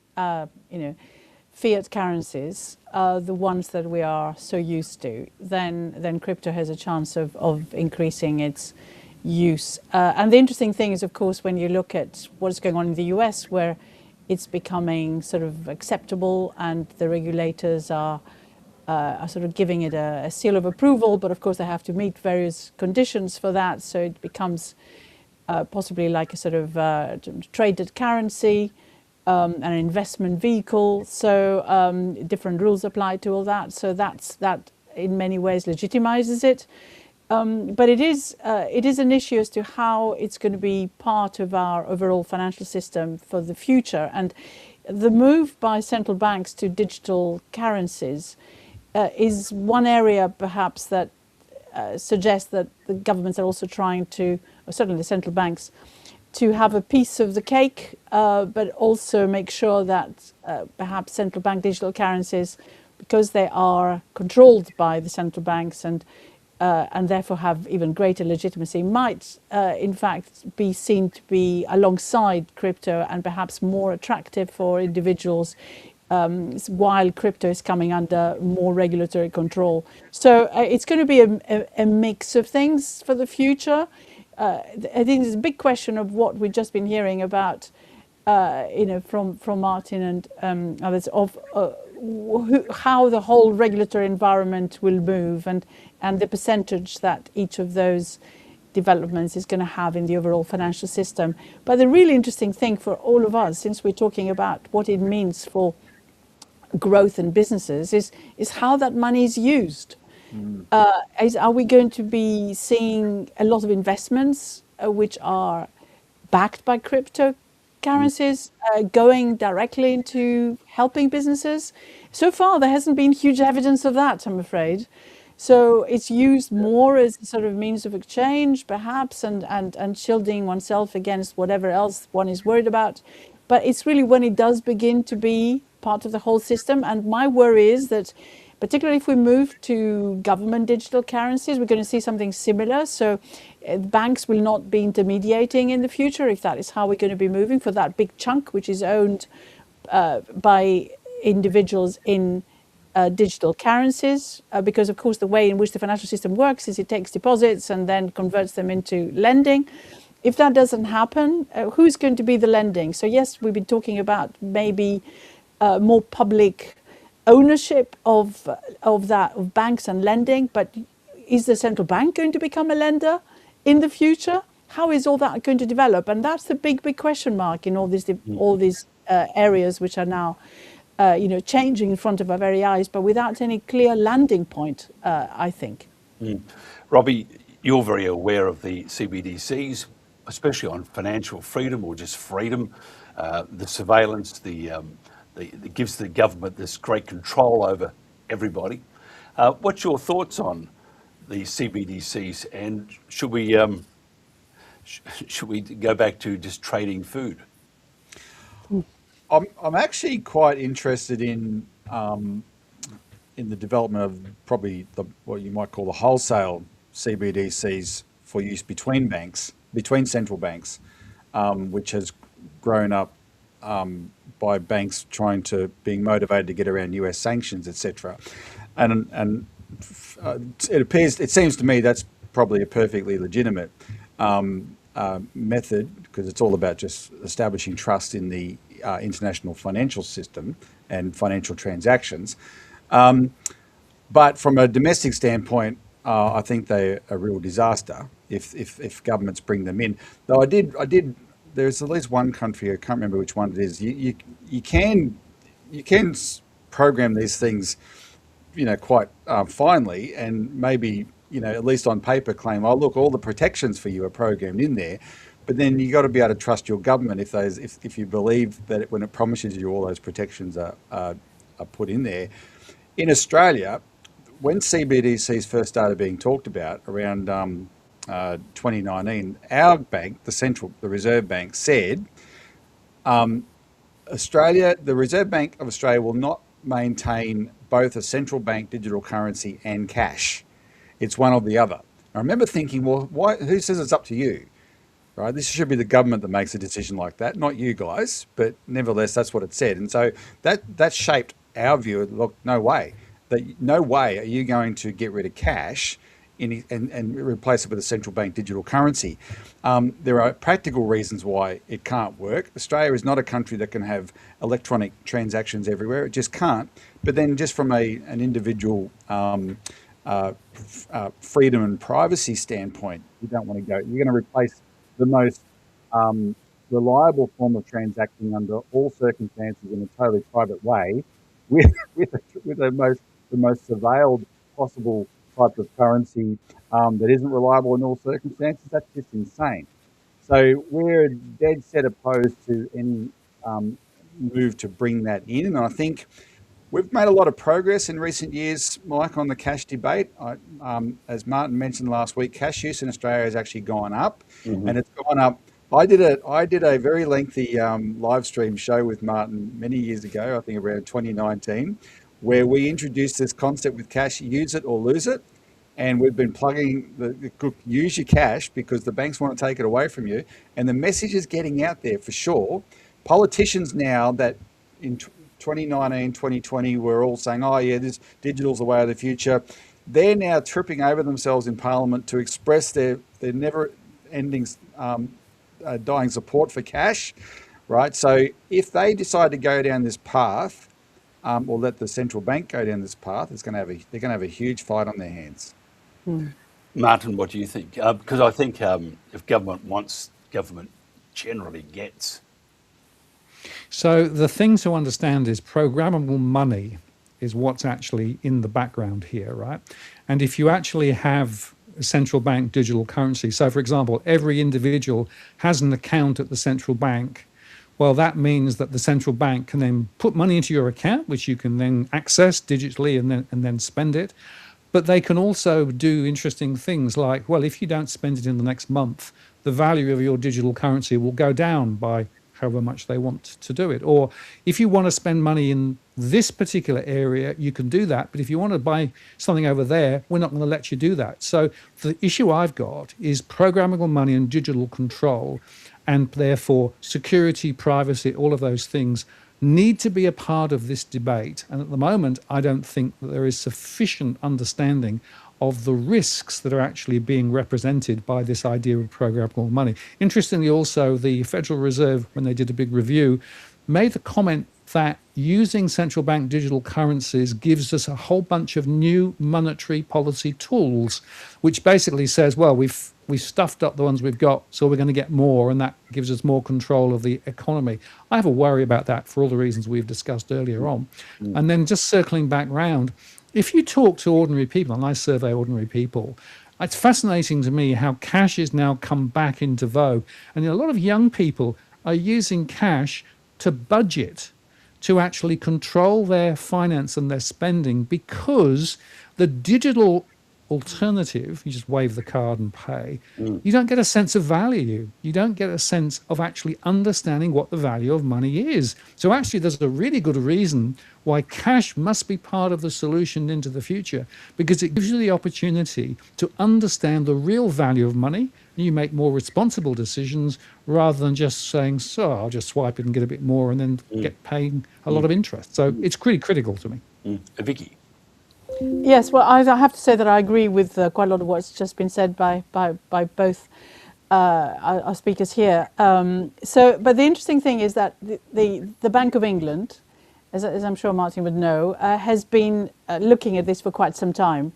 fiat currencies, the ones that we are so used to, then crypto has a chance of increasing its use. And the interesting thing is, of course, when you look at what's going on in the US, where it's becoming sort of acceptable and the regulators are sort of giving it a seal of approval, but of course they have to meet various conditions for that. So it becomes possibly like a sort of traded currency, an investment vehicle. So different rules apply to all that. So that in many ways legitimizes it. But it is an issue as to how it's going to be part of our overall financial system for the future. And the move by central banks to digital currencies is one area perhaps that suggests that the governments are also trying to, or certainly the central banks, to have a piece of the cake, but also make sure that perhaps central bank digital currencies because they are controlled by the central banks and therefore have even greater legitimacy, might in fact be seen to be alongside crypto and perhaps more attractive for individuals, while crypto is coming under more regulatory control. So it's going to be a mix of things for the future. I think there's a big question of what we've just been hearing about, from Martin and others, of how the whole regulatory environment will move, and the percentage that each of those developments is going to have in the overall financial system. But the really interesting thing for all of us, since we're talking about what it means for growth in businesses, is how that money is used. Are we going to be seeing a lot of investments which are backed by cryptocurrencies going directly into helping businesses? So far, there hasn't been huge evidence of that, I'm afraid. So it's used more as a sort of means of exchange, perhaps, and shielding oneself against whatever else one is worried about. But it's really when it does begin to be part of the whole system. And my worry is that, particularly if we move to government digital currencies, we're going to see something similar. So banks will not be intermediating in the future, if that is how we're going to be moving, for that big chunk which is owned by individuals in digital currencies, because of course the way in which the financial system works is it takes deposits and then converts them into lending. If that doesn't happen, who's going to be the lending? So yes, we've been talking about maybe more public ownership of banks and lending, but is the central bank going to become a lender in the future? How is all that going to develop? And that's the big question mark in all these areas which are now changing in front of our very eyes, but without any clear landing point, I think. Robbie, you're very aware of the CBDCs, especially on financial freedom or just freedom, the surveillance, that gives the government this great control over everybody. What's your thoughts on the CBDCs, and should we go back to just trading food? I'm actually quite interested in the development of probably what you might call the wholesale CBDCs for use between banks, between central banks, which has grown up by banks being motivated to get around US sanctions, etc. And it seems to me that's probably a perfectly legitimate method, because it's all about just establishing trust in the international financial system and financial transactions. But from a domestic standpoint, I think they're a real disaster if governments bring them in. Though there's at least one country, I can't remember which one it is. You can program these things, quite finely, and maybe at least on paper claim, oh look, all the protections for you are programmed in there. But then you got to be able to trust your government if you believe that when it promises you all those protections are put in there. In Australia, when CBDCs first started being talked about around 2019, our bank, the Reserve Bank, said the Reserve Bank of Australia will not maintain both a central bank digital currency and cash. It's one or the other. I remember thinking, well, why? Who says it's up to you? Right? This should be the government that makes a decision like that, not you guys. But nevertheless, that's what it said. And so that shaped our view. Look, no way are you going to get rid of cash and replace it with a central bank digital currency. There are practical reasons why it can't work. Australia is not a country that can have electronic transactions everywhere. It just can't. But then just from an individual freedom and privacy standpoint, you don't want to go. You're going to replace the most reliable form of transacting under all circumstances in a totally private way with the most surveilled possible type of currency that isn't reliable in all circumstances. That's just insane. So we're dead set opposed to any move to bring that in. And I think we've made a lot of progress in recent years, Mike, on the cash debate. As Martin mentioned last week, cash use in Australia has actually gone up, and it's gone up. I did a very lengthy live stream show with Martin many years ago, I think around 2019, where we introduced this concept with cash, use it or lose it. And we've been plugging use your cash because the banks want to take it away from you. And the message is getting out there for sure. Politicians now that in 2019, 2020, we're all saying, oh yeah, this digital's the way of the future. They're now tripping over themselves in Parliament to express their never-ending dying support for cash, right? So if they decide to go down this path, or let the central bank go down this path, they're going to have a huge fight on their hands. Martin, what do you think? Because I think if government wants, government generally gets. So the thing to understand is programmable money is what's actually in the background here, right? And if you actually have a central bank digital currency, so for example, every individual has an account at the central bank, well, that means that the central bank can then put money into your account, which you can then access digitally and then spend it. But they can also do interesting things like, well, if you don't spend it in the next month, the value of your digital currency will go down by however much they want to do it. Or if you want to spend money in this particular area, you can do that. But if you want to buy something over there, we're not going to let you do that. So the issue I've got is programmable money and digital control, and therefore security, privacy, all of those things need to be a part of this debate. And at the moment, I don't think that there is sufficient understanding of the risks that are actually being represented by this idea of programmable money. Interestingly, also, the Federal Reserve, when they did a big review, made the comment that using central bank digital currencies gives us a whole bunch of new monetary policy tools, which basically says, well, we've stuffed up the ones we've got, so we're going to get more, and that gives us more control of the economy. I have a worry about that for all the reasons we've discussed earlier on. And then just circling back round, if you talk to ordinary people, and I survey ordinary people, it's fascinating to me how cash has now come back into vogue. And a lot of young people are using cash to budget, to actually control their finance and their spending, because the digital alternative, you just wave the card and pay, you don't get a sense of value. You don't get a sense of actually understanding what the value of money is. So actually there's a really good reason why cash must be part of the solution into the future, because it gives you the opportunity to understand the real value of money, and you make more responsible decisions rather than just saying, so I'll just swipe it and get a bit more and then get paying a lot of interest. So it's pretty critical to me. Vicky? Yes, well, I have to say that I agree with quite a lot of what's just been said by both our speakers here. But the interesting thing is that the Bank of England, as I'm sure Martin would know, has been looking at this for quite some time,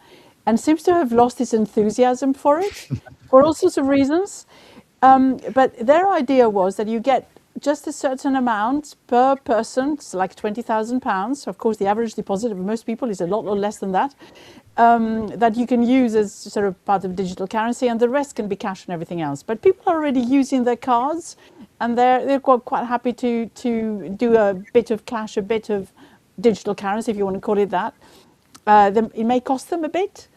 and seems to have lost its enthusiasm for it, for all sorts of reasons. But their idea was that you get just a certain amount per person, it's like £20,000. Of course, the average deposit of most people is a lot less than that, that you can use as sort of part of digital currency, and the rest can be cash and everything else. But people are already using their cards, and they're quite happy to do a bit of cash, a bit of digital currency, if you want to call it that. It may cost them a bit,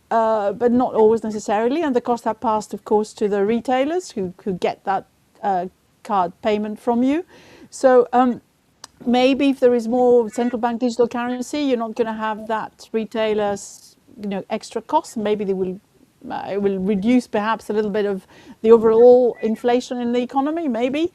but not always necessarily, and the cost are passed, of course, to the retailers who get that card payment from you. So maybe if there is more central bank digital currency, you're not going to have that retailer's extra cost. Maybe it will reduce perhaps a little bit of the overall inflation in the economy. Maybe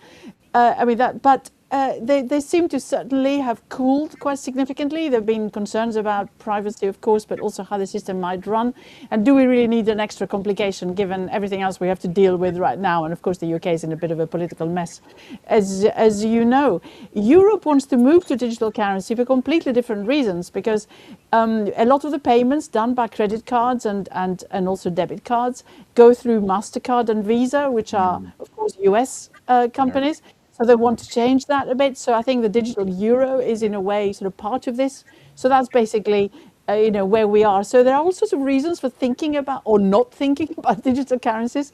they seem to certainly have cooled quite significantly. There have been concerns about privacy, of course, but also how the system might run. And do we really need an extra complication given everything else we have to deal with right now? And of course, the UK is in a bit of a political mess, as you know. Europe wants to move to digital currency for completely different reasons, because a lot of the payments done by credit cards and also debit cards go through MasterCard and Visa, which are, of course, US companies. So they want to change that a bit. So I think the digital euro is in a way sort of part of this. So that's basically, where we are. So there are all sorts of reasons for thinking about or not thinking about digital currencies.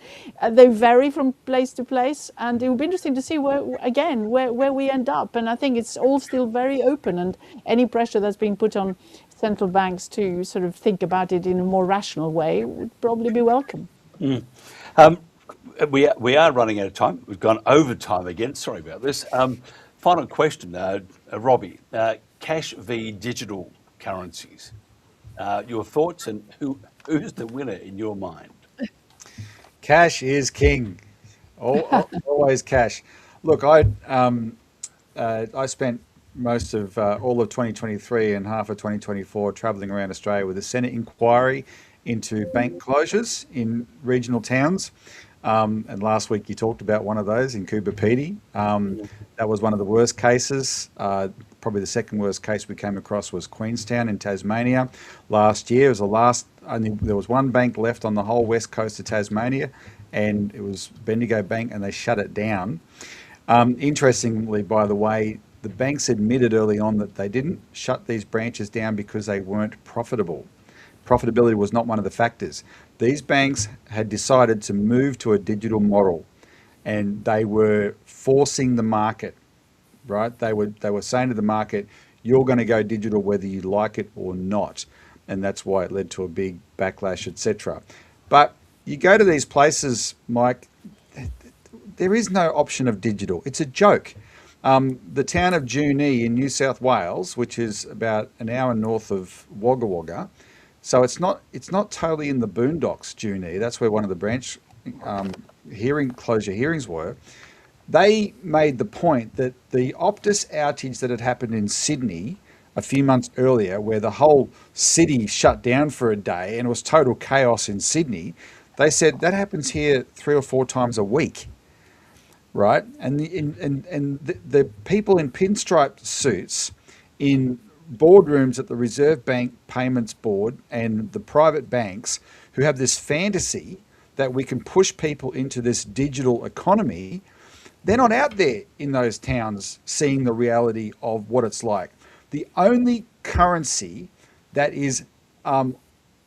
They vary from place to place, and it will be interesting to see where we end up. And I think it's all still very open, and any pressure that's being put on central banks to sort of think about it in a more rational way would probably be welcome. We are running out of time. We've gone over time again. Sorry about this. Final question, Robbie. Cash v digital currencies. Your thoughts, and who's the winner in your mind? Cash is king. Always cash. Look, I spent most of all of 2023 and half of 2024 travelling around Australia with a Senate inquiry into bank closures in regional towns. And last week you talked about one of those in Coober Pedy. That was one of the worst cases. Probably the second worst case we came across was Queenstown in Tasmania. Last year was there was one bank left on the whole west coast of Tasmania, and it was Bendigo Bank, and they shut it down. Interestingly, by the way, the banks admitted early on that they didn't shut these branches down because they weren't profitable. Profitability was not one of the factors. These banks had decided to move to a digital model, and they were forcing the market, right? They were saying to the market, you're going to go digital whether you like it or not. And that's why it led to a big backlash, etc. But you go to these places, Mike, there is no option of digital. It's a joke. The town of Junee in New South Wales, which is about an hour north of Wagga Wagga, so it's not totally in the boondocks, Junee. That's where one of the branch closure hearings were. They made the point that the Optus outage that had happened in Sydney a few months earlier, where the whole city shut down for a day and it was total chaos in Sydney, they said that happens here 3 or 4 times a week, right? And the people in pinstripe suits in boardrooms at the Reserve Bank Payments Board and the private banks who have this fantasy that we can push people into this digital economy, they're not out there in those towns seeing the reality of what it's like. The only currency that is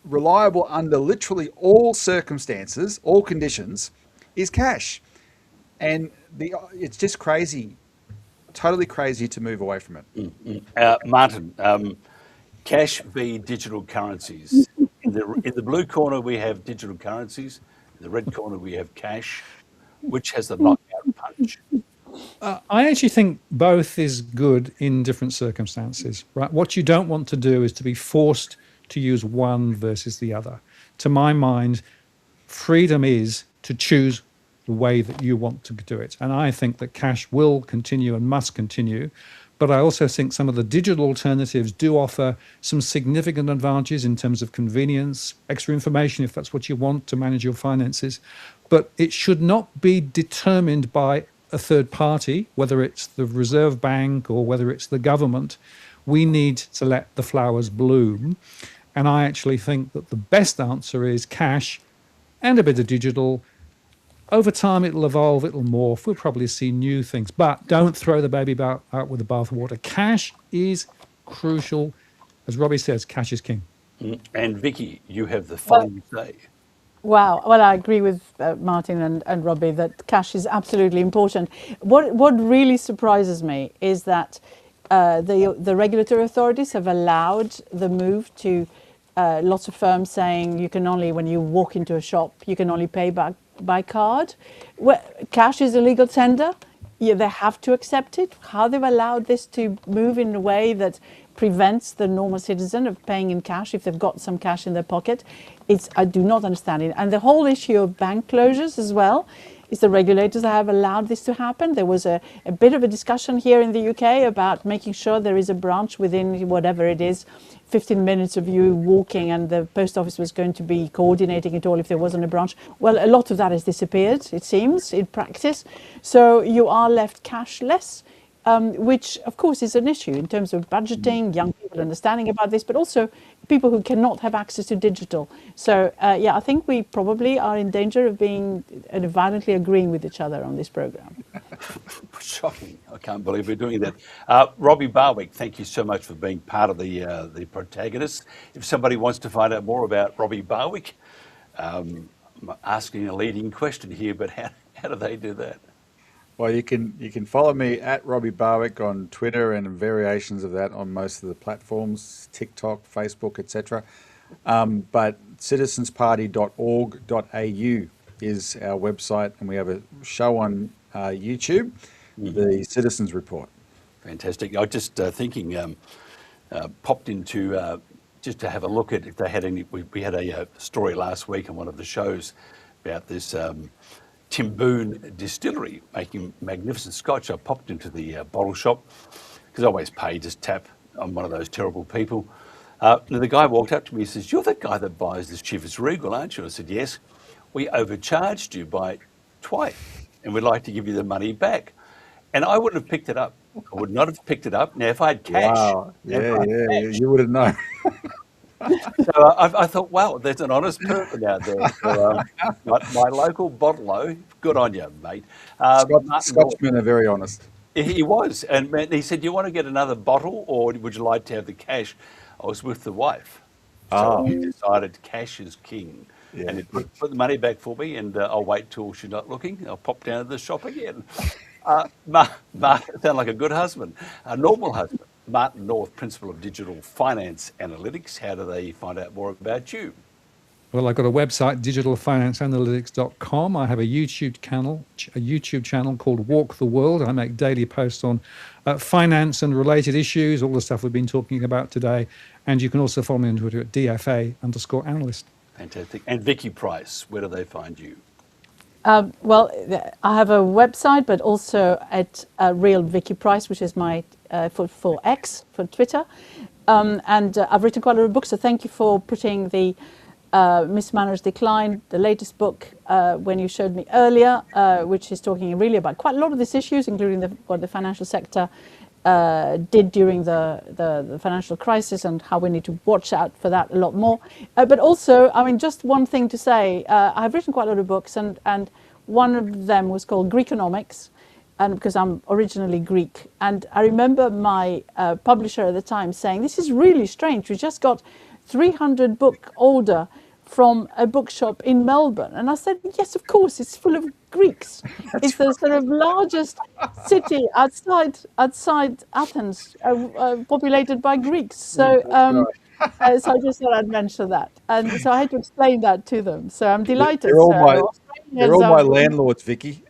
reliable under literally all circumstances, all conditions, is cash. And it's just crazy, totally crazy to move away from it. Martin, cash v digital currencies. In the blue corner we have digital currencies. In the red corner we have cash. Which has the knockout punch? I actually think both is good in different circumstances, right? What you don't want to do is to be forced to use one versus the other. To my mind, freedom is to choose the way that you want to do it. And I think that cash will continue and must continue. But I also think some of the digital alternatives do offer some significant advantages in terms of convenience, extra information if that's what you want to manage your finances. But it should not be determined by a third party, whether it's the Reserve Bank or whether it's the government. We need to let the flowers bloom. And I actually think that the best answer is cash and a bit of digital. Over time, it'll evolve, it'll morph. We'll probably see new things, but don't throw the baby out with the bathwater. Cash is crucial. As Robbie says, cash is king. And Vicky, you have the final say. Wow. Well, I agree with Martin and Robbie that cash is absolutely important. What really surprises me is that the regulatory authorities have allowed the move to lots of firms saying you can only, when you walk into a shop, you can only pay back by card. Cash is a legal tender. Yeah, they have to accept it. How they've allowed this to move in a way that prevents the normal citizen of paying in cash if they've got some cash in their pocket, I do not understand it. And the whole issue of bank closures as well is the regulators that have allowed this to happen. There was a bit of a discussion here in the UK about making sure there is a branch within whatever it is, 15 minutes of you walking, and the post office was going to be coordinating it all if there wasn't a branch. Well, a lot of that has disappeared, it seems, in practice. So you are left cashless, which of course is an issue in terms of budgeting, young people understanding about this, but also people who cannot have access to digital. So yeah, I think we probably are in danger of being violently agreeing with each other on this program. Shocking. I can't believe we're doing that. Robbie Barwick, thank you so much for being part of the Protagonists. If somebody wants to find out more about Robbie Barwick, I'm asking a leading question here, but how do they do that? Well, you can follow me at Robbie Barwick on Twitter and variations of that on most of the platforms, TikTok, Facebook, etc. But citizensparty.org.au is our website, and we have a show on YouTube, the Citizens Report. Fantastic. I was just thinking, popped into just to have a look at if they had any. We had a story last week on one of the shows about this Timboon distillery making magnificent scotch. I popped into the bottle shop because I always pay, just tap. I'm one of those terrible people. And the guy walked up to me and says, "You're the guy that buys this Chivas Regal, aren't you?" I said, "Yes. We overcharged you by twice, and we'd like to give you the money back." And I wouldn't have picked it up. I would not have picked it up. Now, if I had cash, Wow. Yeah, you would have known. so I thought, wow, there's an honest person out there. So, my local bottle-o, good on you, mate. Martin North, Scotchmen are very honest. he was, and he said, "Do you want to get another bottle, or would you like to have the cash?" I was with the wife, so we decided cash is king. Yeah. And he put the money back for me, and I'll wait till she's not looking. I'll pop down to the shop again. Sound like a good husband, a normal husband. Martin North, Principal of Digital Finance Analytics. How do they find out more about you? Well, I've got a website, digitalfinanceanalytics.com. I have a YouTube channel called Walk the World. I make daily posts on finance and related issues, all the stuff we've been talking about today. And you can also follow me on Twitter at DFA_analyst. Fantastic. And Vicky Price, where do they find you? Well, I have a website, but also at Real Vicky Price, which is my for X, for Twitter. And I've written quite a lot of books, so thank you for putting the Mismanaged Decline, the latest book, when you showed me earlier, which is talking really about quite a lot of these issues, including what the financial sector did during the financial crisis and how we need to watch out for that a lot more. But also, I mean, just one thing to say, I've written quite a lot of books, and one of them was called Greekonomics, and because I'm originally Greek. And I remember my publisher at the time saying, "This is really strange. We just got 300 book order from a bookshop in Melbourne." And I said, "Yes, of course, it's full of Greeks. It's the sort of largest city outside Athens, populated by Greeks." So, so I just thought I'd mention that. And so I had to explain that to them. So I'm delighted. They're all my landlords, Vicky.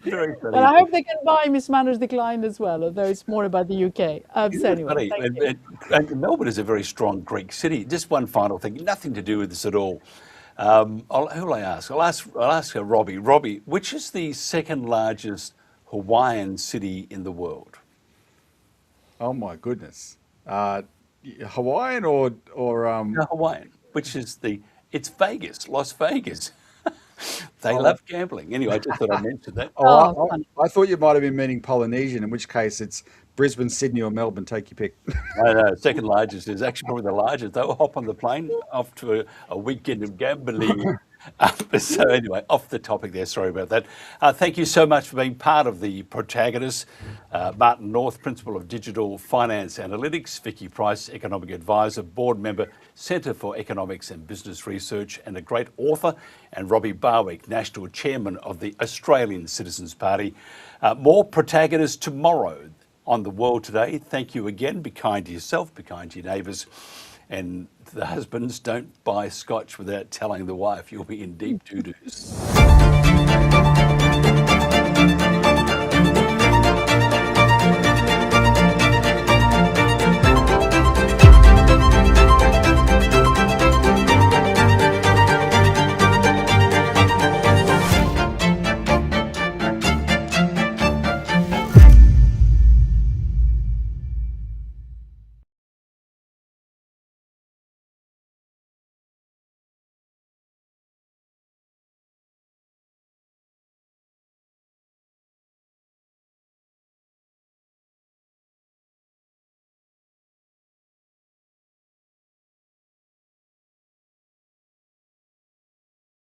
Very funny. But I hope they can buy Mismanaged Decline as well, although it's more about the UK. So anyway, thank you. And Melbourne is a very strong Greek city. Just one final thing, nothing to do with this at all. Who will I ask? I'll ask Robbie. Robbie, which is the second largest Hawaiian city in the world? Oh my goodness. Hawaiian or No, Hawaiian. Which is it's Vegas, Las Vegas. They love gambling. Anyway, I just thought I'd mention that. I thought you might have been meaning Polynesian, in which case it's Brisbane, Sydney, or Melbourne. Take your pick. No, second largest is actually probably the largest. They'll hop on the plane off to a weekend of gambling. So anyway, off the topic there. Sorry about that. Thank you so much for being part of the Protagonists. Martin North, Principal of Digital Finance Analytics. Vicky Price, Economic Advisor, Board Member, Centre for Economics and Business Research, and a great author. And Robbie Barwick, National Chairman of the Australian Citizens Party. More Protagonists tomorrow on The World Today. Thank you again. Be kind to yourself, be kind to your neighbours. And the husbands, don't buy scotch without telling the wife. You'll be in deep doo-doos.